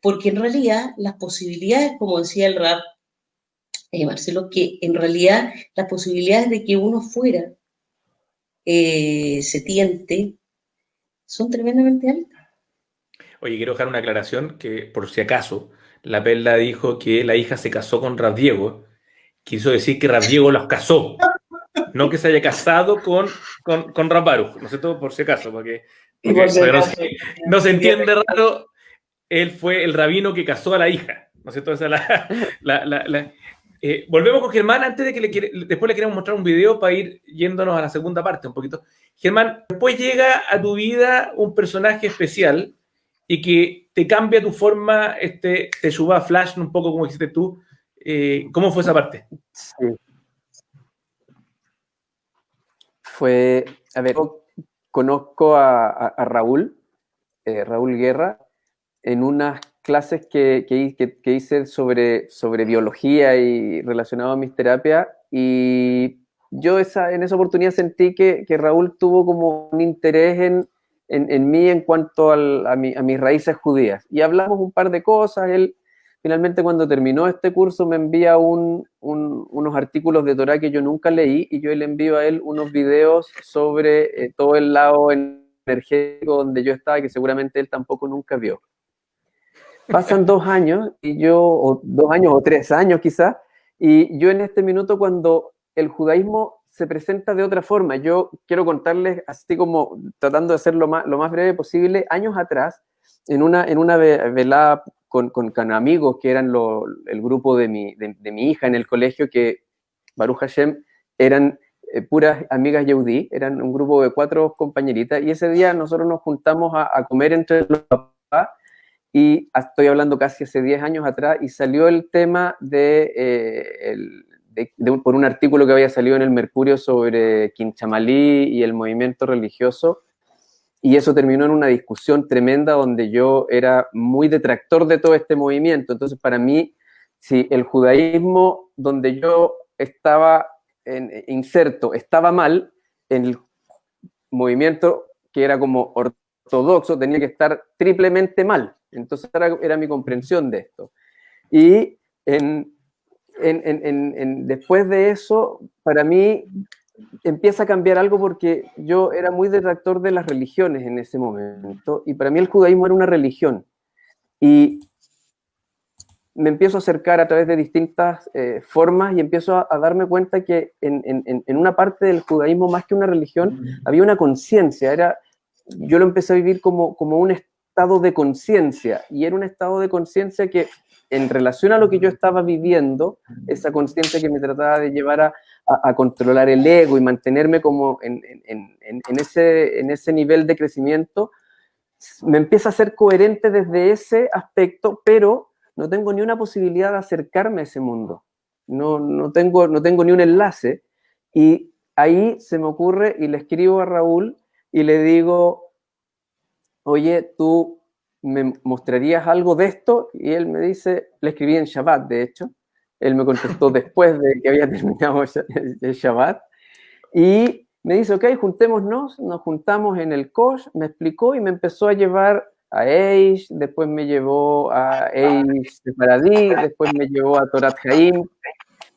Porque en realidad las posibilidades, como decía el rap, Marcelo, que en realidad las posibilidades de que uno fuera se tiente son tremendamente altas. Oye, quiero dejar una aclaración que, por si acaso, la Perla dijo que la hija se casó con Rab Diego. Quiso decir que Rab Diego los casó, no que se haya casado con Rab Baruch, ¿no es cierto? Por si acaso, Y por si para que acaso, no se entiende raro, él fue el rabino que casó a la hija, ¿no es cierto? Esa es volvemos con Germán antes de que después le queremos mostrar un video para ir yéndonos a la segunda parte un poquito. Germán, después llega a tu vida un personaje especial y que te cambia tu forma, te suba a Flash un poco como dijiste tú. ¿Cómo fue esa parte? Sí. Fue, a ver, yo conozco a Raúl Guerra, en unas clases que hice sobre biología y relacionado a mis terapias, y yo en esa oportunidad sentí que Raúl tuvo como un interés en mí en cuanto a mis raíces judías, y hablamos un par de cosas. Él finalmente, cuando terminó este curso, me envía unos artículos de Torah que yo nunca leí, y yo le envío a él unos videos sobre todo el lado energético donde yo estaba, que seguramente él tampoco nunca vio. Pasan 2 años, o 2 años o 3 años quizás, y yo en este minuto, cuando el judaísmo se presenta de otra forma, yo quiero contarles, así como tratando de hacerlo lo más breve posible, años atrás, en una velada con amigos que eran el grupo de mi hija en el colegio, que Baruch Hashem eran puras amigas Yehudí, eran un grupo de 4 compañeritas, y ese día nosotros nos juntamos a comer entre los papás, y estoy hablando casi hace 10 años atrás, y salió el tema por un artículo que había salido en el Mercurio sobre Quinchamalí y el movimiento religioso, y eso terminó en una discusión tremenda donde yo era muy detractor de todo este movimiento. Entonces, para mí, si el judaísmo donde yo estaba inserto estaba mal, en el movimiento que era como ortodoxo tenía que estar triplemente mal. Entonces era mi comprensión de esto. Y después de eso, para mí empieza a cambiar algo, porque yo era muy detractor de las religiones en ese momento, y para mí el judaísmo era una religión. Y me empiezo a acercar a través de distintas formas, y empiezo a darme cuenta que en una parte del judaísmo, más que una religión, había una conciencia. Yo lo empecé a vivir como un estado de conciencia, y era un estado de conciencia que, en relación a lo que yo estaba viviendo, esa conciencia que me trataba de llevar a controlar el ego y mantenerme como en ese nivel de crecimiento, me empieza a ser coherente desde ese aspecto, pero no tengo ni una posibilidad de acercarme a ese mundo. No tengo ni un enlace. Y ahí se me ocurre, y le escribo a Raúl y le digo: oye, ¿tú me mostrarías algo de esto? Y él me dice, le escribí en Shabbat, de hecho, él me contestó después de que había terminado el Shabbat, y me dice: ok, juntémonos. Nos juntamos en el Kosh, me explicó y me empezó a llevar a Eish, después me llevó a Eish de Paradí, después me llevó a Torat Haim,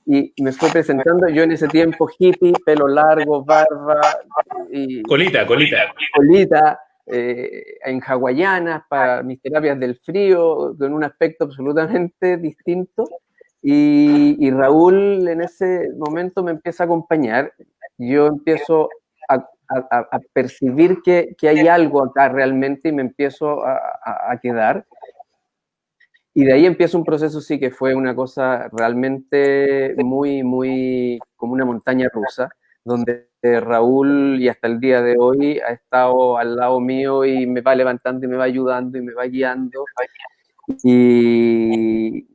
y me fue presentando. Yo en ese tiempo hippie, pelo largo, barba y Colita. En hawaianas para mis terapias del frío, con un aspecto absolutamente distinto. Y Raúl en ese momento me empieza a acompañar. Yo empiezo a percibir que hay algo acá realmente, y me empiezo a quedar. Y de ahí empieza un proceso, sí, que fue una cosa realmente muy, muy como una montaña rusa, donde Raúl, y hasta el día de hoy, ha estado al lado mío y me va levantando y me va ayudando y me va guiando. Y,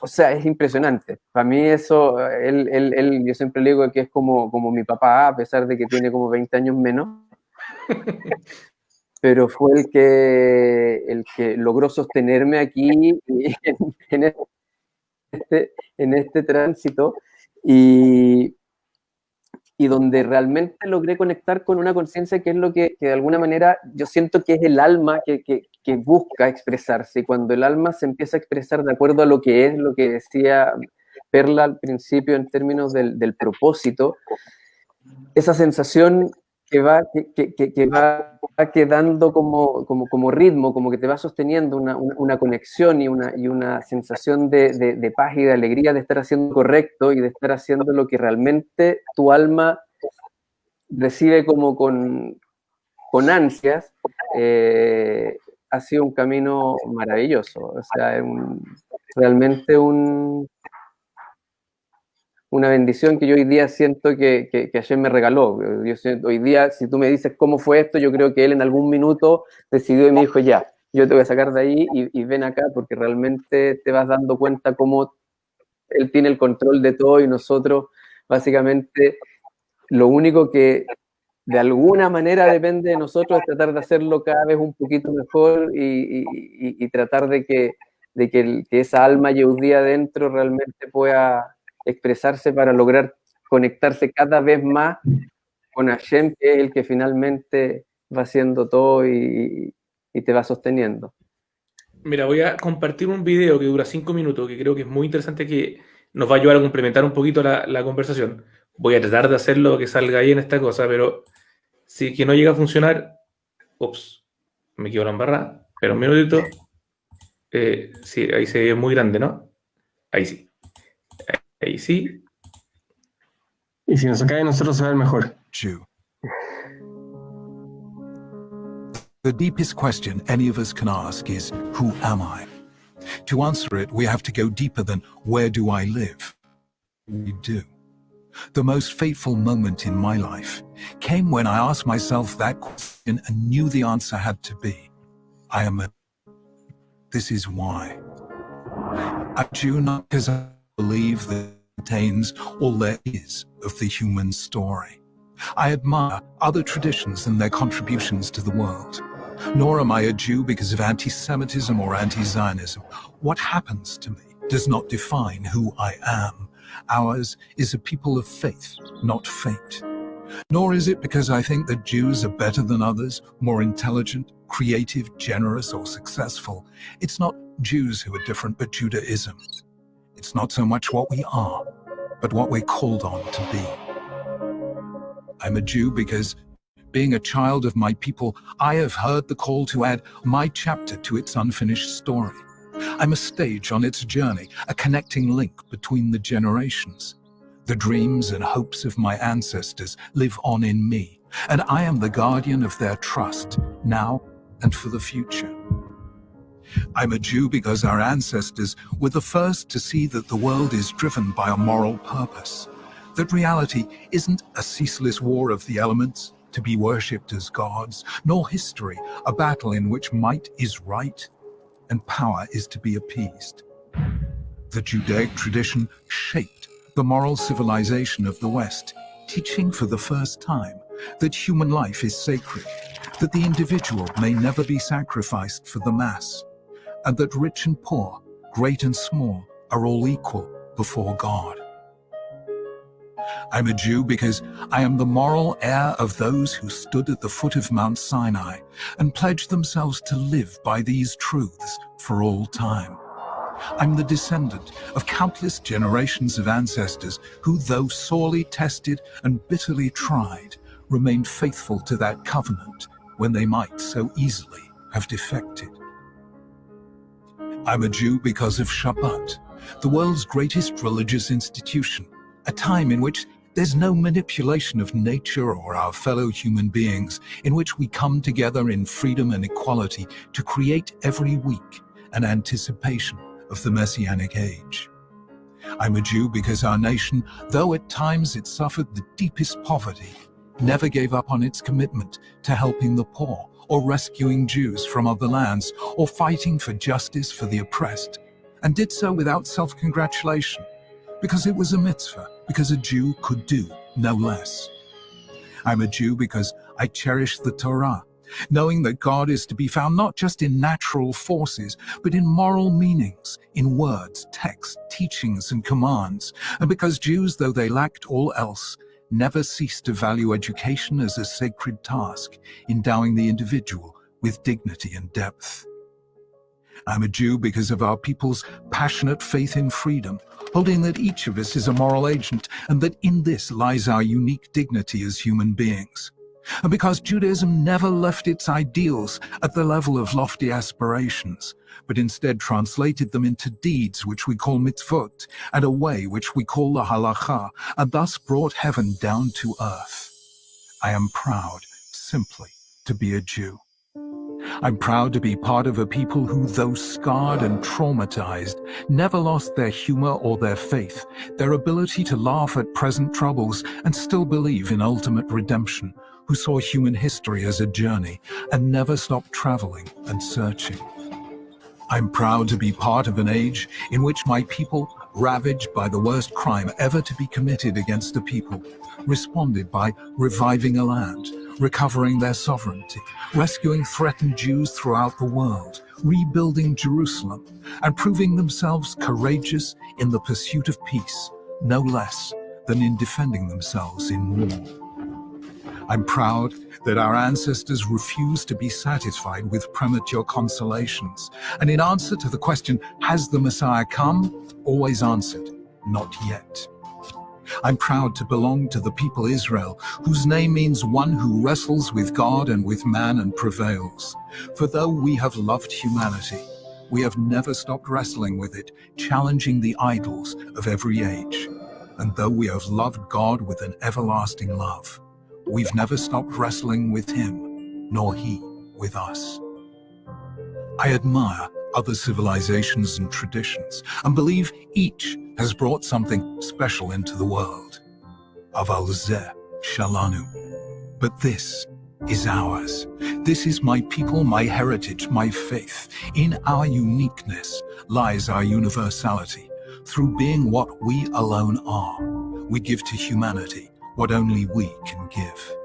o sea, es impresionante. Para mí eso, yo siempre le digo que es como mi papá, a pesar de que tiene como 20 años menos. Pero fue el que logró sostenerme aquí en este tránsito, y donde realmente logré conectar con una conciencia que es lo que de alguna manera yo siento que es el alma que busca expresarse, y cuando el alma se empieza a expresar de acuerdo a lo que es, lo que decía Perla al principio en términos del propósito, esa sensación que va quedando como ritmo, como que te va sosteniendo una conexión y una sensación de paz y de alegría de estar haciendo correcto y de estar haciendo lo que realmente tu alma recibe como con ansias, ha sido un camino maravilloso. O sea, es realmente una bendición que yo hoy día siento que ayer me regaló. Hoy día, si tú me dices cómo fue esto, yo creo que él en algún minuto decidió y me dijo, ya, yo te voy a sacar de ahí y ven acá, porque realmente te vas dando cuenta cómo él tiene el control de todo y nosotros, básicamente, lo único que de alguna manera depende de nosotros es tratar de hacerlo cada vez un poquito mejor y tratar de que esa alma yehudía adentro realmente pueda expresarse para lograr conectarse cada vez más con Hashem, que es el que finalmente va haciendo todo y te va sosteniendo. Mira, voy a compartir un video que dura 5 minutos, que creo que es muy interesante, que nos va a ayudar a complementar un poquito la conversación. Voy a tratar de hacerlo que salga ahí en esta cosa, pero si que no llega a funcionar, ups, me quedo la embarrada. Pero un minutito. Sí, ahí se ve muy grande, ¿no? Ahí sí. Ahí sí. Y si nos cae, nosotros se va a ver mejor. Jew. The deepest question any of us can ask is, who am I? To answer it, we have to go deeper than, where do I live? We do. The most fateful moment in my life came when I asked myself that question and knew the answer had to be, I am a... This is why. I'm Jew not because I believe that it contains all there is of the human story. I admire other traditions and their contributions to the world. Nor am I a Jew because of anti-Semitism or anti-Zionism. What happens to me does not define who I am. Ours is a people of faith, not fate. Nor is it because I think that Jews are better than others, more intelligent, creative, generous, or successful. It's not Jews who are different, but Judaism. It's not so much what we are, but what we're called on to be. I'm a Jew because, being a child of my people, I have heard the call to add my chapter to its unfinished story. I'm a stage on its journey, a connecting link between the generations. The dreams and hopes of my ancestors live on in me, and I am the guardian of their trust, now and for the future. I'm a Jew because our ancestors were the first to see that the world is driven by a moral purpose, that reality isn't a ceaseless war of the elements, to be worshipped as gods, nor history, a battle in which might is right and power is to be appeased. The Judaic tradition shaped the moral civilization of the West, teaching for the first time that human life is sacred, that the individual may never be sacrificed for the mass, and that rich and poor, great and small, are all equal before God. I'm a Jew because I am the moral heir of those who stood at the foot of Mount Sinai and pledged themselves to live by these truths for all time. I'm the descendant of countless generations of ancestors who, though sorely tested and bitterly tried, remained faithful to that covenant when they might so easily have defected. I'm a Jew because of Shabbat, the world's greatest religious institution, a time in which there's no manipulation of nature or our fellow human beings, in which we come together in freedom and equality to create every week an anticipation of the Messianic age. I'm a Jew because our nation, though at times it suffered the deepest poverty, never gave up on its commitment to helping the poor or rescuing Jews from other lands or fighting for justice for the oppressed, and did so without self-congratulation, because it was a mitzvah, because a Jew could do no less. I'm a Jew because I cherish the Torah, knowing that God is to be found not just in natural forces, but in moral meanings, in words, texts, teachings, and commands, and because Jews, though they lacked all else, never ceased to value education as a sacred task, endowing the individual with dignity and depth. I'm a Jew because of our people's passionate faith in freedom, holding that each of us is a moral agent and that in this lies our unique dignity as human beings. And because Judaism never left its ideals at the level of lofty aspirations, but instead translated them into deeds which we call mitzvot, and a way which we call the halakha, and thus brought heaven down to earth. I am proud, simply, to be a Jew. I'm proud to be part of a people who, though scarred and traumatized, never lost their humor or their faith, their ability to laugh at present troubles and still believe in ultimate redemption, who saw human history as a journey and never stopped traveling and searching. I'm proud to be part of an age in which my people, ravaged by the worst crime ever to be committed against a people, responded by reviving a land, recovering their sovereignty, rescuing threatened Jews throughout the world, rebuilding Jerusalem, and proving themselves courageous in the pursuit of peace, no less than in defending themselves in war. I'm proud that our ancestors refused to be satisfied with premature consolations, and in answer to the question, has the Messiah come? Always answered, not yet. I'm proud to belong to the people Israel, whose name means one who wrestles with God and with man and prevails. For though we have loved humanity, we have never stopped wrestling with it, challenging the idols of every age. And though we have loved God with an everlasting love, we've never stopped wrestling with him, nor he with us. I admire other civilizations and traditions, and believe each has brought something special into the world. Aval zeh shalanu. But this is ours. This is my people, my heritage, my faith. In our uniqueness lies our universality. Through being what we alone are, we give to humanity what only we can give.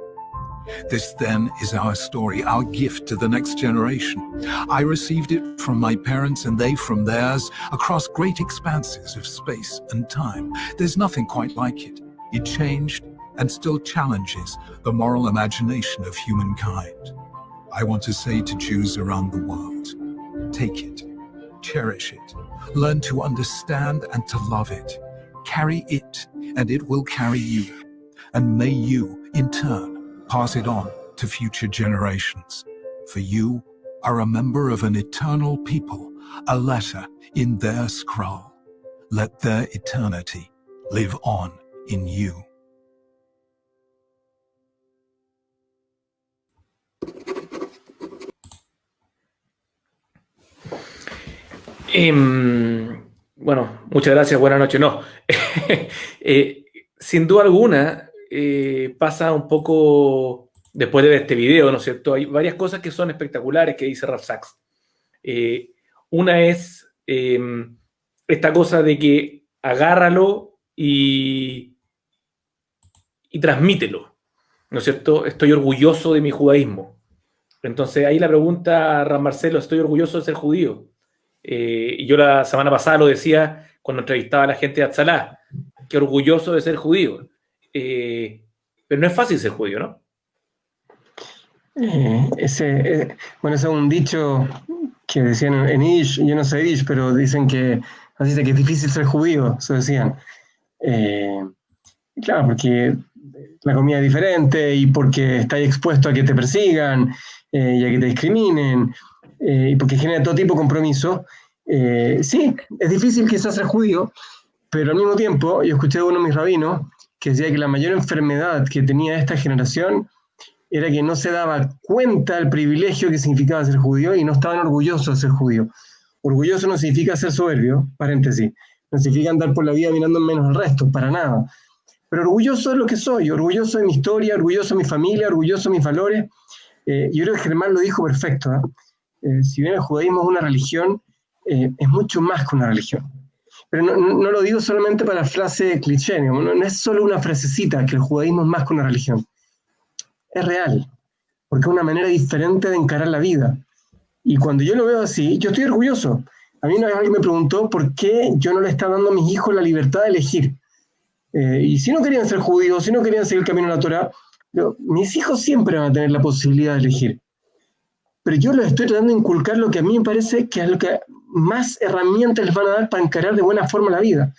This then is our story, our gift to the next generation. I received it from my parents and they from theirs across great expanses of space and time. There's nothing quite like it. It changed and still challenges the moral imagination of humankind. I want to say to Jews around the world, take it, cherish it, learn to understand and to love it. Carry it and it will carry you. And may you, in turn, pass it on to future generations. For you are a member of an eternal people, a letter in their scroll. Let their eternity live on in you. Bueno, muchas gracias, buenas noches. No, sin duda alguna, pasa un poco después de ver este video, ¿no es cierto? Hay varias cosas que son espectaculares que dice Rav Sachs. Una es esta cosa de que agárralo y transmítelo, ¿no es cierto? Estoy orgulloso de mi judaísmo. Entonces ahí la pregunta, Rav Marcelo, ¿estoy orgulloso de ser judío? Y yo la semana pasada lo decía cuando entrevistaba a la gente de Atzalá, que orgulloso de ser judío. Pero no es fácil ser judío, ¿no? Bueno, ese es un dicho que decían en Yiddish, yo no sé Yiddish, pero dicen que, así dice que es difícil ser judío, eso decían. Claro, porque la comida es diferente y porque estás expuesto a que te persigan y a que te discriminen y porque genera todo tipo de compromiso. Sí, es difícil quizás ser judío, pero al mismo tiempo, yo escuché de uno de mis rabinos que decía que la mayor enfermedad que tenía esta generación era que no se daba cuenta del privilegio que significaba ser judío y no estaban orgullosos de ser judío. Orgulloso no significa ser soberbio, paréntesis, no significa andar por la vida mirando en menos al resto, para nada. Pero orgulloso de lo que soy, orgulloso de mi historia, orgulloso de mi familia, orgulloso de mis valores. Yo creo que Germán lo dijo perfecto, ¿eh? Si bien el judaísmo es una religión, es mucho más que una religión. Pero no lo digo solamente para la frase cliché, no es solo una frasecita que el judaísmo es más que una religión. Es real, porque es una manera diferente de encarar la vida. Y cuando yo lo veo así, yo estoy orgulloso. A mí una vez alguien me preguntó por qué yo no le estaba dando a mis hijos la libertad de elegir. Y si no querían ser judíos, si no querían seguir el camino de la Torá, mis hijos siempre van a tener la posibilidad de elegir. pero yo les estoy tratando de inculcar lo que a mí me parece que es lo que más herramientas les van a dar para encarar de buena forma la vida.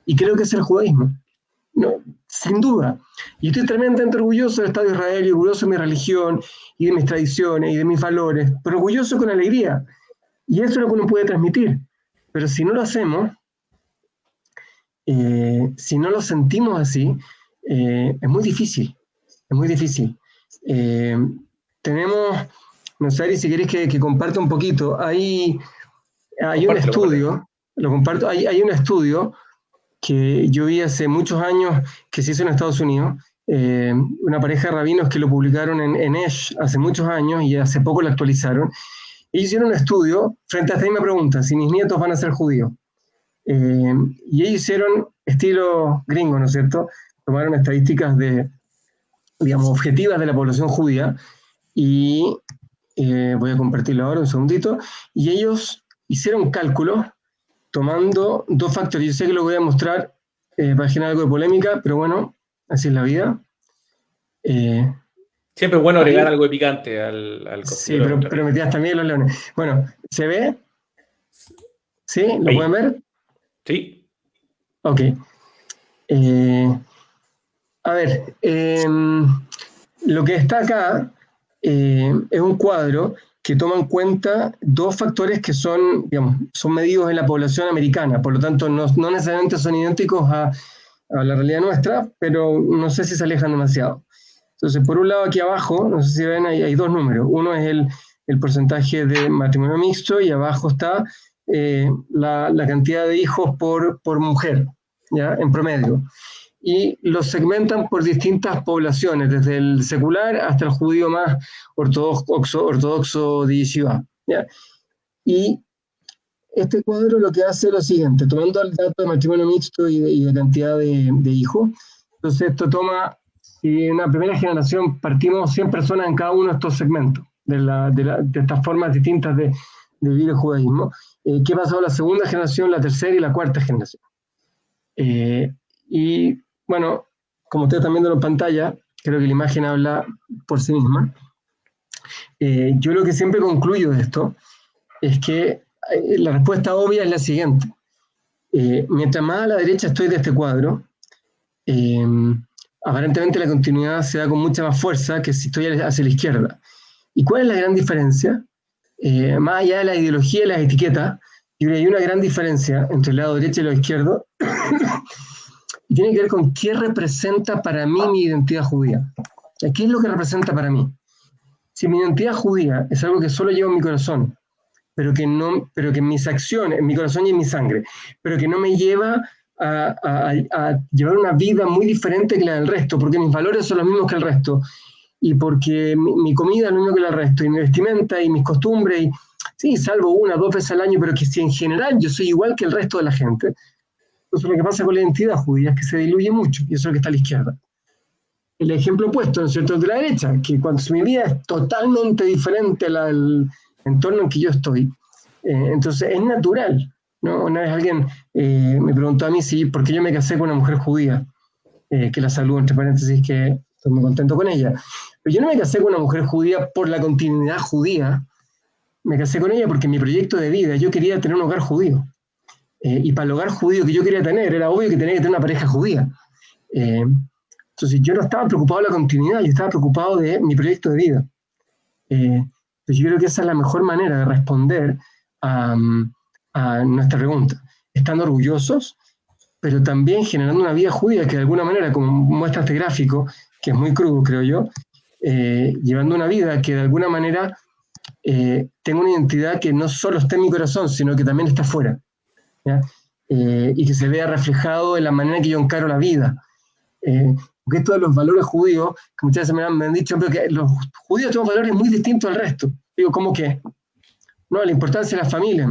Y creo que es el judaísmo. No, sin duda. Y estoy tremendamente orgulloso del Estado de Israel, y orgulloso de mi religión, y de mis tradiciones, y de mis valores, pero orgulloso con alegría. Y eso es lo que uno puede transmitir. Pero si no lo hacemos, si no lo sentimos así, es muy difícil. Es muy difícil. Tenemos, no sé, Ari, si queréis que comparta un poquito, hay un estudio, lo comparto, hay un estudio que yo vi hace muchos años que se hizo en Estados Unidos, una pareja de rabinos que lo publicaron en Esh hace muchos años y hace poco lo actualizaron. Ellos hicieron un estudio frente a esta misma pregunta, si mis nietos van a ser judíos. Y ellos hicieron estilo gringo, ¿no es cierto? Tomaron estadísticas digamos, objetivas de la población judía y voy a compartirlo ahora un segundito, y ellos hicieron cálculos tomando dos factores. Yo sé que lo voy a mostrar para generar algo de polémica, pero bueno, así es la vida. Siempre es bueno agregar ahí, algo de picante al sí, cocido. pero metías también los leones. Bueno, ¿se ve? ¿Sí? ¿Lo Ahí. pueden ver? Sí. Ok. A ver, lo que está acá es un cuadro que toma en cuenta dos factores que son, digamos, son medidos en la población americana, por lo tanto no necesariamente son idénticos a la realidad nuestra, pero no sé si se alejan demasiado. Entonces, por un lado aquí abajo, no sé si ven, hay dos números. Uno es el porcentaje de matrimonio mixto y abajo está la cantidad de hijos por mujer, ¿ya? En promedio. Y los segmentan por distintas poblaciones, desde el secular hasta el judío más ortodoxo de Yeshiva, ¿ya? Y este cuadro lo que hace es lo siguiente, tomando el dato de matrimonio mixto y de cantidad de hijos, entonces esto toma, si en una primera generación partimos 100 personas en cada uno de estos segmentos, de estas formas distintas de vivir el judaísmo, ¿qué pasó en la segunda generación, la tercera y la cuarta generación? Y bueno, como ustedes están viendo en pantalla, creo que la imagen habla por sí misma. Yo lo que siempre concluyo de esto es que la respuesta obvia es la siguiente. Mientras más a la derecha estoy de este cuadro, aparentemente la continuidad se da con mucha más fuerza que si estoy hacia la izquierda. ¿Y cuál es la gran diferencia? Más allá de la ideología y las etiquetas, yo creo que hay una gran diferencia entre el lado derecho y el lado izquierdo, y tiene que ver con qué representa para mí mi identidad judía. ¿Qué es lo que representa para mí? Si mi identidad judía es algo que solo llevo en mi corazón, pero que en mis acciones, en mi corazón y en mi sangre, pero que no me lleva a llevar una vida muy diferente que la del resto, porque mis valores son los mismos que el resto, y porque mi comida es lo mismo que el resto, y mi vestimenta y mis costumbres, y, sí, salvo una o dos veces al año, pero que si en general yo soy igual que el resto de la gente. Entonces lo que pasa con la identidad judía es que se diluye mucho, y eso es lo que está a la izquierda. El ejemplo opuesto, ¿no es cierto?, de la derecha, que cuando mi vida es totalmente diferente al entorno en que yo estoy, entonces es natural, ¿no? Una vez alguien me preguntó a mí por qué yo me casé con una mujer judía, que la saludo entre paréntesis, que estoy muy contento con ella. Pero yo no me casé con una mujer judía por la continuidad judía, me casé con ella porque en mi proyecto de vida yo quería tener un hogar judío. Y para el hogar judío que yo quería tener, era obvio que tenía que tener una pareja judía. Entonces yo no estaba preocupado de la continuidad, yo estaba preocupado de mi proyecto de vida. Pues yo creo que esa es la mejor manera de responder a nuestra pregunta. Estando orgullosos, pero también generando una vida judía que de alguna manera, como muestra este gráfico, que es muy crudo, creo yo, llevando una vida que de alguna manera tenga una identidad que no solo está en mi corazón, sino que también está afuera, ¿ya? Y que se vea reflejado en la manera que yo encaro la vida. Porque esto de los valores judíos, que muchas veces me han dicho, pero que los judíos tienen valores muy distintos al resto. Digo, ¿cómo qué? No, la importancia de la familia.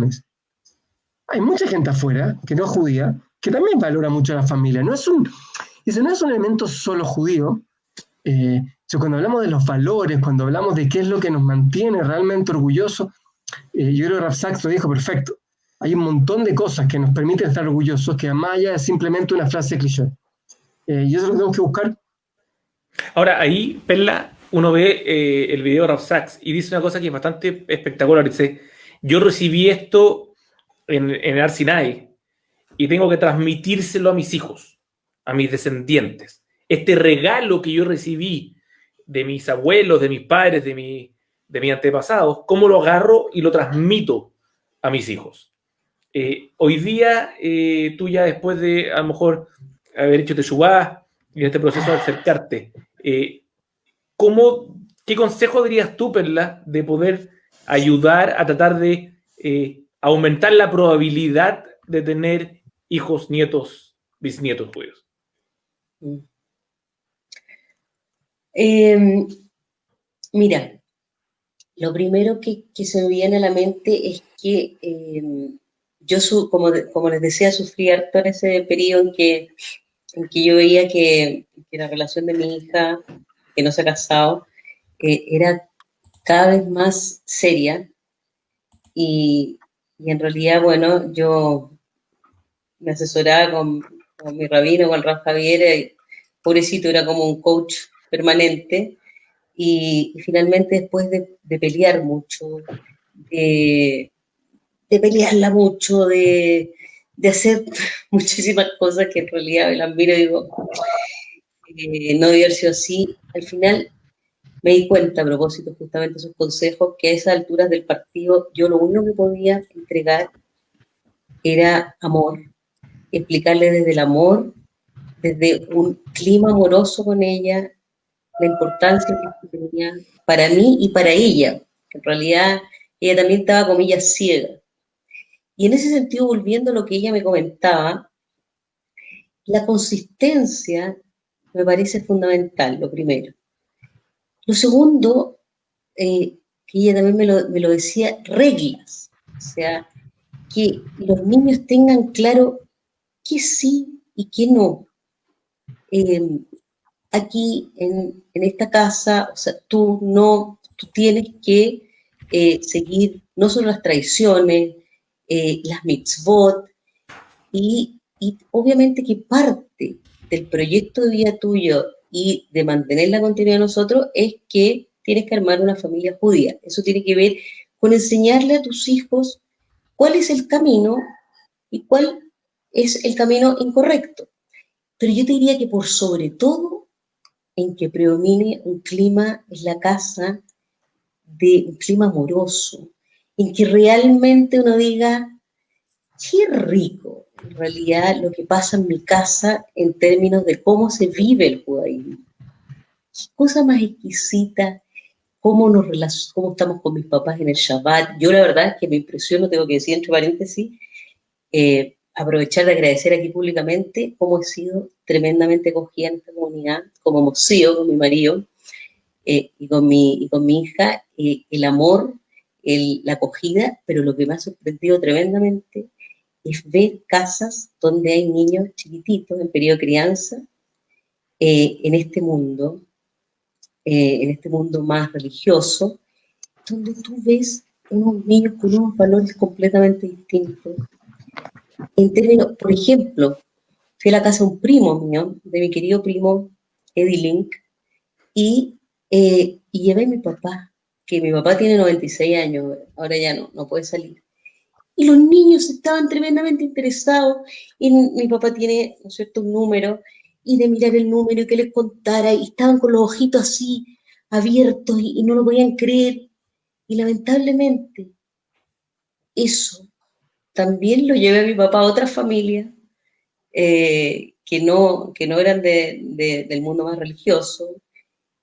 Hay mucha gente afuera, que no es judía, que también valora mucho a la familia. Ese no es un elemento solo judío. Cuando hablamos de los valores, cuando hablamos de qué es lo que nos mantiene realmente orgullosos, yo creo que Rav Sachs lo dijo perfecto. Hay un montón de cosas que nos permiten estar orgullosos, que más allá es simplemente una frase cliché. Y eso es lo que tenemos que buscar. Ahora, ahí, Perla, uno ve el video de Rav Sachs y dice una cosa que es bastante espectacular. Dice, yo recibí esto en Ar Sinai y tengo que transmitírselo a mis hijos, a mis descendientes. Este regalo que yo recibí de mis abuelos, de mis padres, de mis antepasados, ¿cómo lo agarro y lo transmito a mis hijos? Hoy día, tú ya después de a lo mejor haber hecho Teshuvá y en este proceso de acercarte, ¿qué consejo dirías tú, Perla, de poder ayudar a tratar de aumentar la probabilidad de tener hijos, nietos, bisnietos judíos? Mira, lo primero que se me viene a la mente es que yo, como les decía, sufrí harto en ese periodo en que yo veía que la relación de mi hija, que no se ha casado, era cada vez más seria y en realidad, bueno, yo me asesoraba con mi rabino, con el Rav Javier, y pobrecito, era como un coach permanente, y finalmente después de pelear mucho, de pelearla mucho, de hacer muchísimas cosas que en realidad me las miro y digo, no debe haber sido así, al final me di cuenta, a propósito justamente de esos consejos, que a esas alturas del partido yo lo único que podía entregar era amor, explicarle desde el amor, desde un clima amoroso con ella, la importancia que tenía para mí y para ella, que en realidad ella también estaba, comillas, ciega. Y en ese sentido, volviendo a lo que ella me comentaba, la consistencia me parece fundamental, lo primero. Lo segundo, que ella también me lo decía, reglas. O sea, que los niños tengan claro qué sí y qué no. Aquí en esta casa, o sea, tú tienes que seguir no solo las tradiciones, las mitzvot, y obviamente que parte del proyecto de vida tuyo y de mantener la continuidad de nosotros es que tienes que armar una familia judía. Eso tiene que ver con enseñarle a tus hijos cuál es el camino y cuál es el camino incorrecto. Pero yo te diría que por sobre todo, en que predomine un clima en la casa, de un clima amoroso, en que realmente uno diga, qué rico, en realidad, lo que pasa en mi casa en términos de cómo se vive el judaísmo. Qué cosa más exquisita, cómo estamos con mis papás en el Shabbat. Yo la verdad es que me impresiono, tengo que decir entre paréntesis, aprovechar de agradecer aquí públicamente cómo he sido tremendamente acogida en esta comunidad, como hemos sido con mi marido y con mi hija, el amor, la acogida, pero lo que me ha sorprendido tremendamente es ver casas donde hay niños chiquititos en periodo de crianza en este mundo más religioso, donde tú ves unos niños con unos valores completamente distintos. En términos, por ejemplo, fui a la casa de un primo mío, de mi querido primo Eddie Link, y llevé a mi papá, que mi papá tiene 96 años, ahora ya no puede salir. Y los niños estaban tremendamente interesados, y mi papá tiene, ¿no es cierto?, un número, y de mirar el número y que les contara, y estaban con los ojitos así abiertos y no lo podían creer. Y lamentablemente, eso también lo llevé a mi papá a otra familia que no eran del mundo más religioso,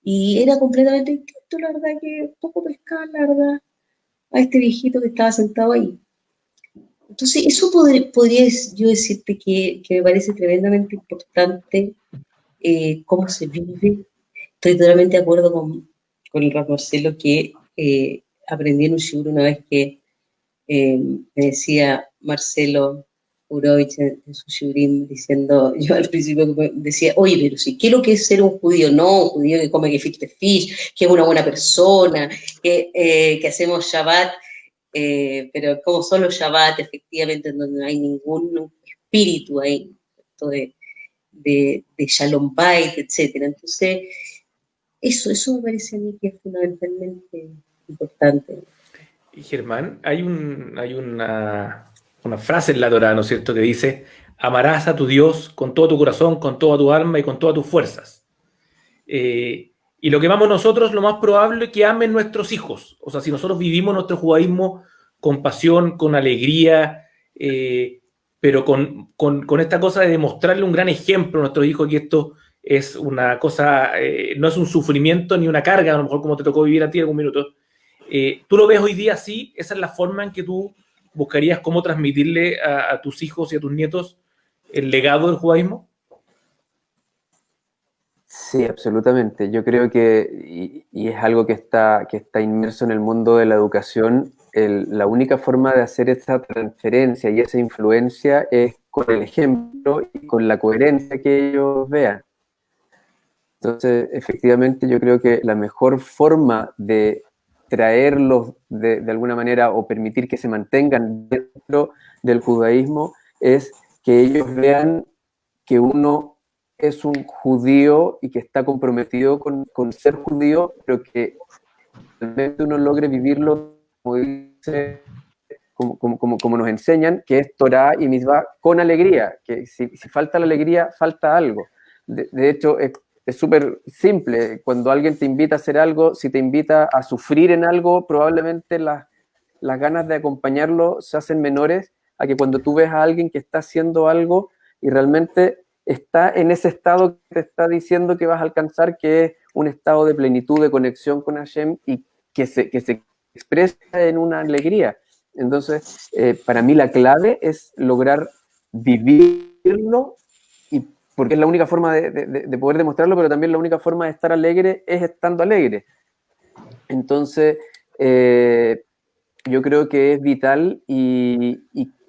y era completamente distinto, la verdad, que poco pescaba, la verdad, a este viejito que estaba sentado ahí. Entonces, eso podría yo decirte que me parece tremendamente importante cómo se vive. Estoy totalmente de acuerdo con el Rav Marcelo que aprendí en un shiur una vez que me decía Marcelo Urovich en su shiurim, diciendo, yo al principio decía, oye, pero si quiero que es ser un judío, no, un judío que come gefilte fish, que es una buena persona, que hacemos Shabbat, pero como solo Shabbat, efectivamente, en donde no hay ningún espíritu ahí, de Shalom Bait, etc. Entonces, Eso me parece a mí que es fundamentalmente importante. Y Germán, hay una frase en la Torá, ¿no es cierto?, que dice, amarás a tu Dios con todo tu corazón, con toda tu alma y con todas tus fuerzas. Y lo que vamos nosotros, lo más probable es que amen nuestros hijos. O sea, si nosotros vivimos nuestro judaísmo con pasión, con alegría, pero con esta cosa de demostrarle un gran ejemplo a nuestros hijos que esto es una cosa, no es un sufrimiento ni una carga, a lo mejor como te tocó vivir a ti en algún minuto. ¿Tú lo ves hoy día así? ¿Esa es la forma en que tú buscarías cómo transmitirle a tus hijos y a tus nietos el legado del judaísmo? Sí, absolutamente. Yo creo que, y es algo que está inmerso en el mundo de la educación, la única forma de hacer esa transferencia y esa influencia es con el ejemplo y con la coherencia que ellos vean. Entonces, efectivamente, yo creo que la mejor forma de traerlos de alguna manera o permitir que se mantengan dentro del judaísmo es que ellos vean que uno es un judío y que está comprometido con ser judío, pero que realmente uno logre vivirlo como dice, como nos enseñan, que es Torah y Mitzvah con alegría, que si falta la alegría, falta algo. De hecho, es súper simple. Cuando alguien te invita a hacer algo, si te invita a sufrir en algo, probablemente las ganas de acompañarlo se hacen menores a que cuando tú ves a alguien que está haciendo algo y realmente está en ese estado que te está diciendo que vas a alcanzar, que es un estado de plenitud, de conexión con Hashem y que se expresa en una alegría. Entonces, para mí la clave es lograr vivirlo, y porque es la única forma de poder demostrarlo, pero también la única forma de estar alegre es estando alegre. Entonces, yo creo que es vital y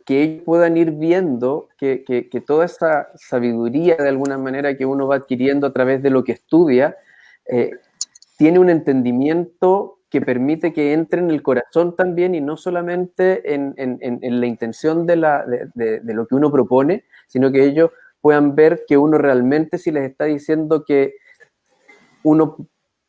que ellos puedan ir viendo que toda esa sabiduría de alguna manera que uno va adquiriendo a través de lo que estudia, tiene un entendimiento que permite que entre en el corazón también y no solamente en la intención de lo que uno propone, sino que ellos puedan ver que uno realmente, si les está diciendo que uno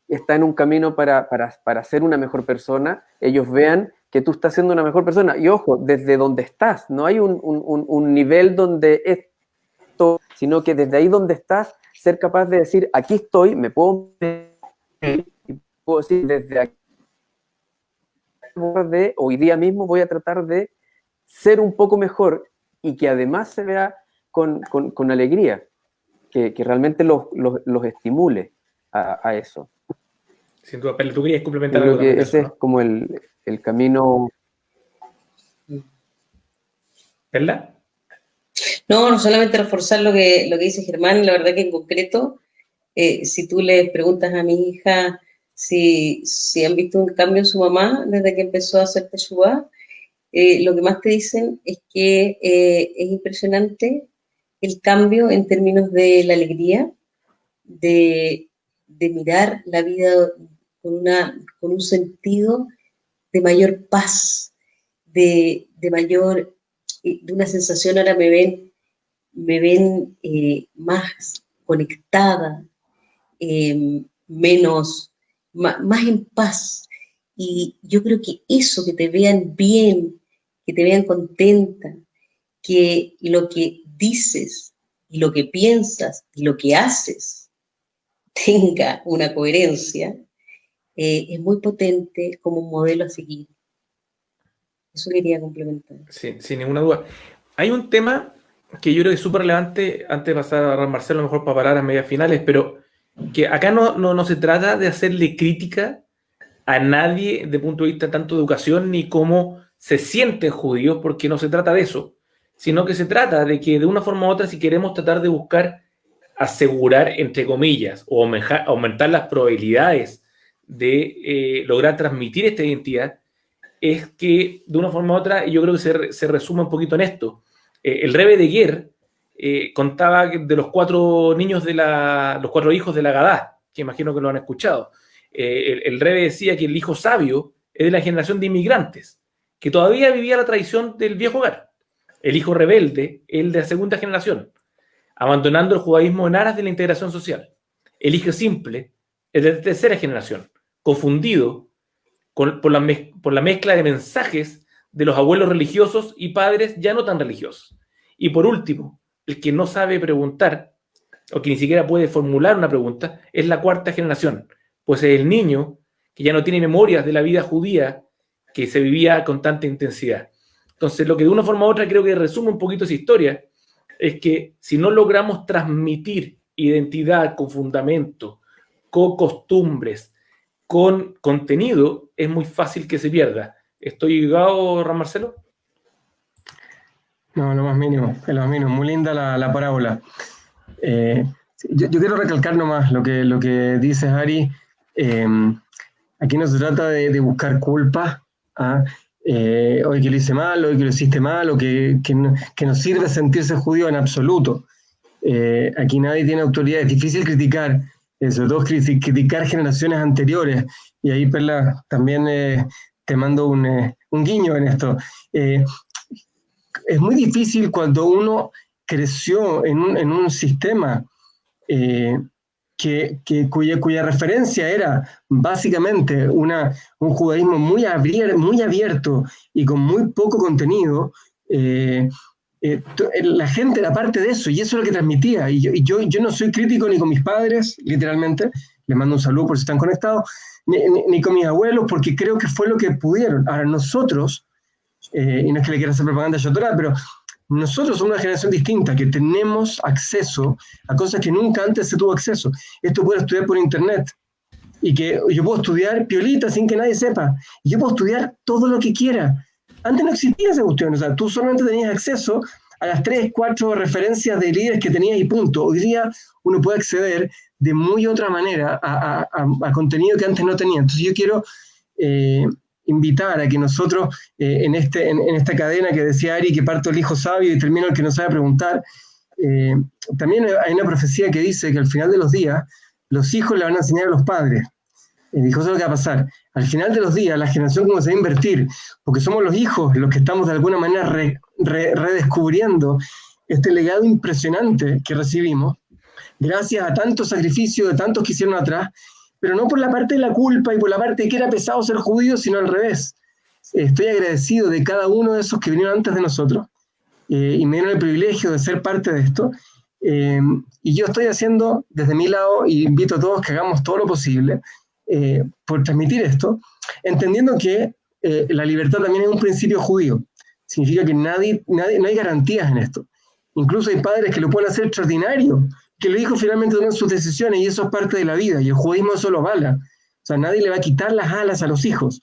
está en un camino para ser una mejor persona, ellos vean que tú estás siendo una mejor persona. Y ojo, desde donde estás, no hay un nivel donde esto, sino que desde ahí donde estás, ser capaz de decir, aquí estoy, me puedo decir desde aquí, hoy día mismo voy a tratar de ser un poco mejor y que además se vea con alegría, que realmente los estimule a eso. Sin duda, pero tú querías complementar Yo algo creo que también de ese eso, es como el camino. ¿verdad? No solamente reforzar lo que dice Germán, la verdad que en concreto, si tú le preguntas a mi hija si han visto un cambio en su mamá desde que empezó a hacer teshuvá, lo que más te dicen es que es impresionante el cambio en términos de la alegría, de mirar la vida con un sentido de mayor paz, de una sensación, ahora me ven más conectada, más en paz. Y yo creo que eso, que te vean bien, que te vean contenta, que lo que dices y lo que piensas y lo que haces tenga una coherencia, es muy potente como un modelo a seguir. Eso quería complementar. Sin ninguna duda. Hay un tema que yo creo que es súper relevante, antes de pasar a Marcelo, a lo mejor para palabras medias finales, pero que acá no se trata de hacerle crítica a nadie desde el punto de vista tanto de educación ni cómo se sienten judíos, porque no se trata de eso, sino que se trata de que de una forma u otra, si queremos tratar de buscar asegurar, entre comillas, o aumentar las probabilidades de lograr transmitir esta identidad, es que de una forma u otra, yo creo que se resume un poquito en esto. El Rebbe de Guer contaba de los 4 niños los 4 hijos de la Gadá, que imagino que lo han escuchado. El Rebbe decía que el hijo sabio es de la generación de inmigrantes, que todavía vivía la tradición del viejo hogar. El hijo rebelde, el de la segunda generación, abandonando el judaísmo en aras de la integración social. El hijo simple es de tercera generación, confundido por la mezcla de mensajes de los abuelos religiosos y padres ya no tan religiosos. Y por último, el que no sabe preguntar, o que ni siquiera puede formular una pregunta, es la cuarta generación, pues es el niño que ya no tiene memorias de la vida judía que se vivía con tanta intensidad. Entonces, lo que de una forma u otra creo que resume un poquito esa historia, es que si no logramos transmitir identidad con fundamento, con costumbres, con contenido, es muy fácil que se pierda. ¿Estoy llegado, Ran Marcelo? No, lo más mínimo, es lo más mínimo. Muy linda la parábola. Yo quiero recalcar nomás lo que dices, Ari. Aquí no se trata de buscar culpas, ¿ah? Hoy que lo hice mal, hoy que lo hiciste mal, o que no sirve sentirse judío en absoluto. Aquí nadie tiene autoridad, es difícil criticar, sobre todo criticar generaciones anteriores, y ahí, Perla, también te mando un guiño en esto. Es muy difícil cuando uno creció en un sistema cuya referencia era básicamente un judaísmo muy abierto y con muy poco contenido. La gente era parte de eso, y eso es lo que transmitía. Y yo no soy crítico ni con mis padres, literalmente, les mando un saludo por si están conectados, ni con mis abuelos, porque creo que fue lo que pudieron. Ahora nosotros, y no es que le quiera hacer propaganda a Shotorah, pero nosotros somos una generación distinta, que tenemos acceso a cosas que nunca antes se tuvo acceso. Esto puedo estudiar por internet, y que yo puedo estudiar piolita sin que nadie sepa, y yo puedo estudiar todo lo que quiera. Antes no existía esa cuestión, o sea, tú solamente tenías acceso a las 3, 4 referencias de líderes que tenías y punto. Hoy día uno puede acceder de muy otra manera a contenido que antes no tenía. Entonces yo quiero invitar a que nosotros, en esta cadena que decía Ari, que parto el hijo sabio y termino el que no sabe preguntar, también hay una profecía que dice que al final de los días los hijos le van a enseñar a los padres. Dijo, eso es lo que va a pasar. Al final de los días, la generación como se va a invertir, porque somos los hijos los que estamos de alguna manera redescubriendo este legado impresionante que recibimos, gracias a tanto sacrificio de tantos que hicieron atrás, pero no por la parte de la culpa y por la parte de que era pesado ser judío, sino al revés. Estoy agradecido de cada uno de esos que vinieron antes de nosotros, y me dieron el privilegio de ser parte de esto, y yo estoy haciendo desde mi lado, y invito a todos que hagamos todo lo posible por transmitir esto, entendiendo que la libertad también es un principio judío. Significa que no hay garantías en esto. Incluso hay padres que lo pueden hacer extraordinario, que los hijos finalmente toman sus decisiones, y eso es parte de la vida, y el judaísmo eso lo avala. O sea, nadie le va a quitar las alas a los hijos,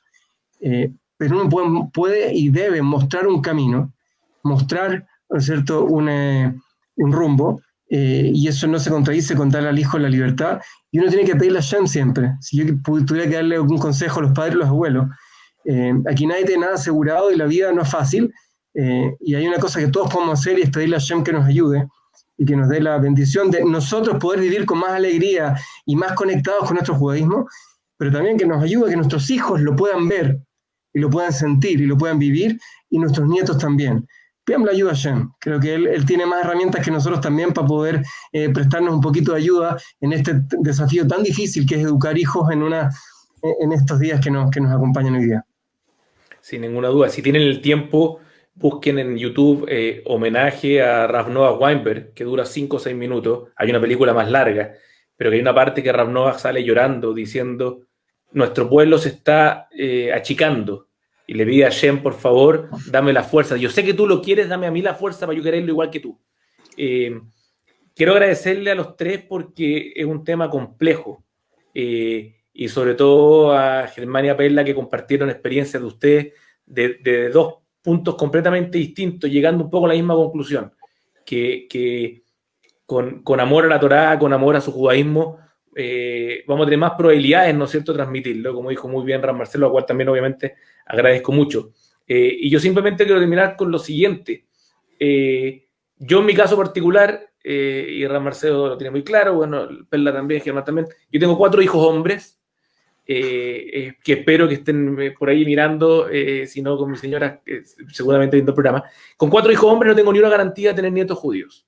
pero uno puede y debe mostrar un camino, mostrar, ¿no es cierto?, un rumbo, y eso no se contradice con darle al hijo la libertad, y uno tiene que pedirle a Hashem siempre. Si yo tuviera que darle algún consejo a los padres y los abuelos, aquí nadie tiene nada asegurado y la vida no es fácil, y hay una cosa que todos podemos hacer, y es pedirle a Hashem que nos ayude y que nos dé la bendición de nosotros poder vivir con más alegría y más conectados con nuestro judaísmo, pero también que nos ayude a que nuestros hijos lo puedan ver y lo puedan sentir y lo puedan vivir, y nuestros nietos también. Pidamos la ayuda a Hashem. Creo que él tiene más herramientas que nosotros también para poder prestarnos un poquito de ayuda en este desafío tan difícil que es educar hijos en estos días que nos acompañan hoy día. Sin ninguna duda. Si tienen el tiempo, busquen en YouTube homenaje a Rav Noah Weinberg, que dura 5 o 6 minutos. Hay una película más larga, pero que hay una parte que Rav Noah sale llorando, diciendo, nuestro pueblo se está achicando. Y le pide a Hashem, por favor, dame la fuerza. Yo sé que tú lo quieres, dame a mí la fuerza para yo quererlo igual que tú. Quiero agradecerle a los tres porque es un tema complejo. Y sobre todo a Germán y a Perla, que compartieron experiencias de ustedes de 2 puntos completamente distintos, llegando un poco a la misma conclusión, que con amor a la Torá, con amor a su judaísmo, vamos a tener más probabilidades, ¿no es cierto?, de transmitirlo, como dijo muy bien Ran Marcelo, a cual también obviamente agradezco mucho. Y yo simplemente quiero terminar con lo siguiente. Yo en mi caso particular, y Ran Marcelo lo tiene muy claro, bueno, Perla también, Germán también, yo tengo 4 hijos hombres, que espero que estén por ahí mirando, si no con mi señora, seguramente viendo el programa. Con 4 hijos hombres no tengo ni una garantía de tener nietos judíos.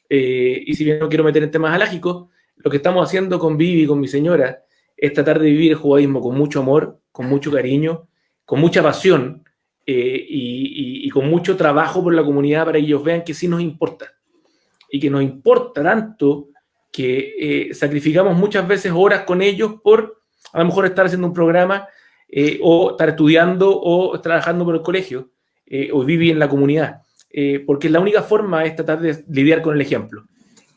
Y si bien no quiero meter en temas alágicos, lo que estamos haciendo con Vivi y con mi señora es tratar de vivir el judaísmo con mucho amor, con mucho cariño, con mucha pasión y con mucho trabajo por la comunidad para que ellos vean que sí nos importa. Y que nos importa tanto que sacrificamos muchas veces horas con ellos por a lo mejor estar haciendo un programa o estar estudiando o trabajando por el colegio o vivir en la comunidad. Porque la única forma es tratar de lidiar con el ejemplo.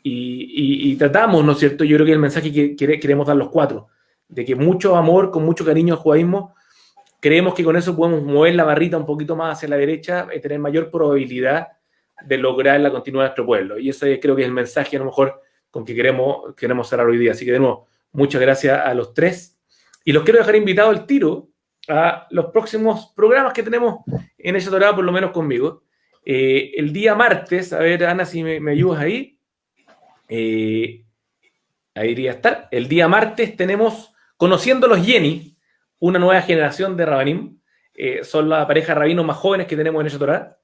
Y tratamos, ¿no es cierto? Yo creo que el mensaje que queremos dar los cuatro, de que mucho amor, con mucho cariño al judaísmo, creemos que con eso podemos mover la barrita un poquito más hacia la derecha y tener mayor probabilidad de lograr la continuidad de nuestro pueblo. Y ese creo que es el mensaje a lo mejor con que queremos cerrar hoy día. Así que de nuevo, muchas gracias a los tres. Y los quiero dejar invitados al tiro a los próximos programas que tenemos en esa Torá, por lo menos conmigo. El día martes, a ver, Ana, si me ayudas ahí. Ahí iría a estar. El día martes tenemos Conociendo los Yeni, una nueva generación de Rabanim. Son la pareja de rabinos más jóvenes que tenemos en esa Torá.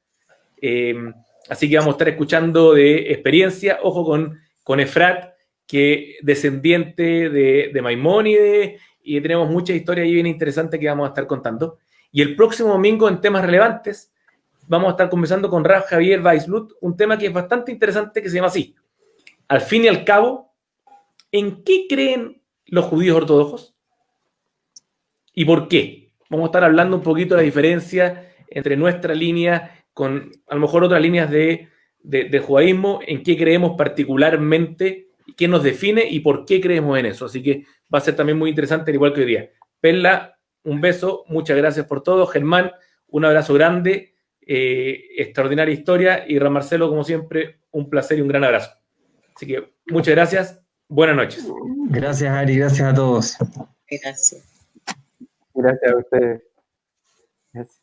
Así que vamos a estar escuchando de experiencia. Ojo con Efrat, que descendiente de Maimónides, y tenemos muchas historias ahí bien interesantes que vamos a estar contando. Y el próximo domingo, en temas relevantes, vamos a estar conversando con Rav Javier Weisblut, un tema que es bastante interesante, que se llama así: al fin y al cabo, ¿en qué creen los judíos ortodoxos? ¿Y por qué? Vamos a estar hablando un poquito de la diferencia entre nuestra línea con a lo mejor otras líneas de judaísmo, en qué creemos particularmente, qué nos define y por qué creemos en eso. Así que va a ser también muy interesante, al igual que hoy día. Perla, un beso, muchas gracias por todo. Germán, un abrazo grande, extraordinaria historia. Y Ram Marcelo, como siempre, un placer y un gran abrazo. Así que muchas gracias, buenas noches. Gracias, Ari, gracias a todos. Gracias. Gracias a ustedes. Gracias.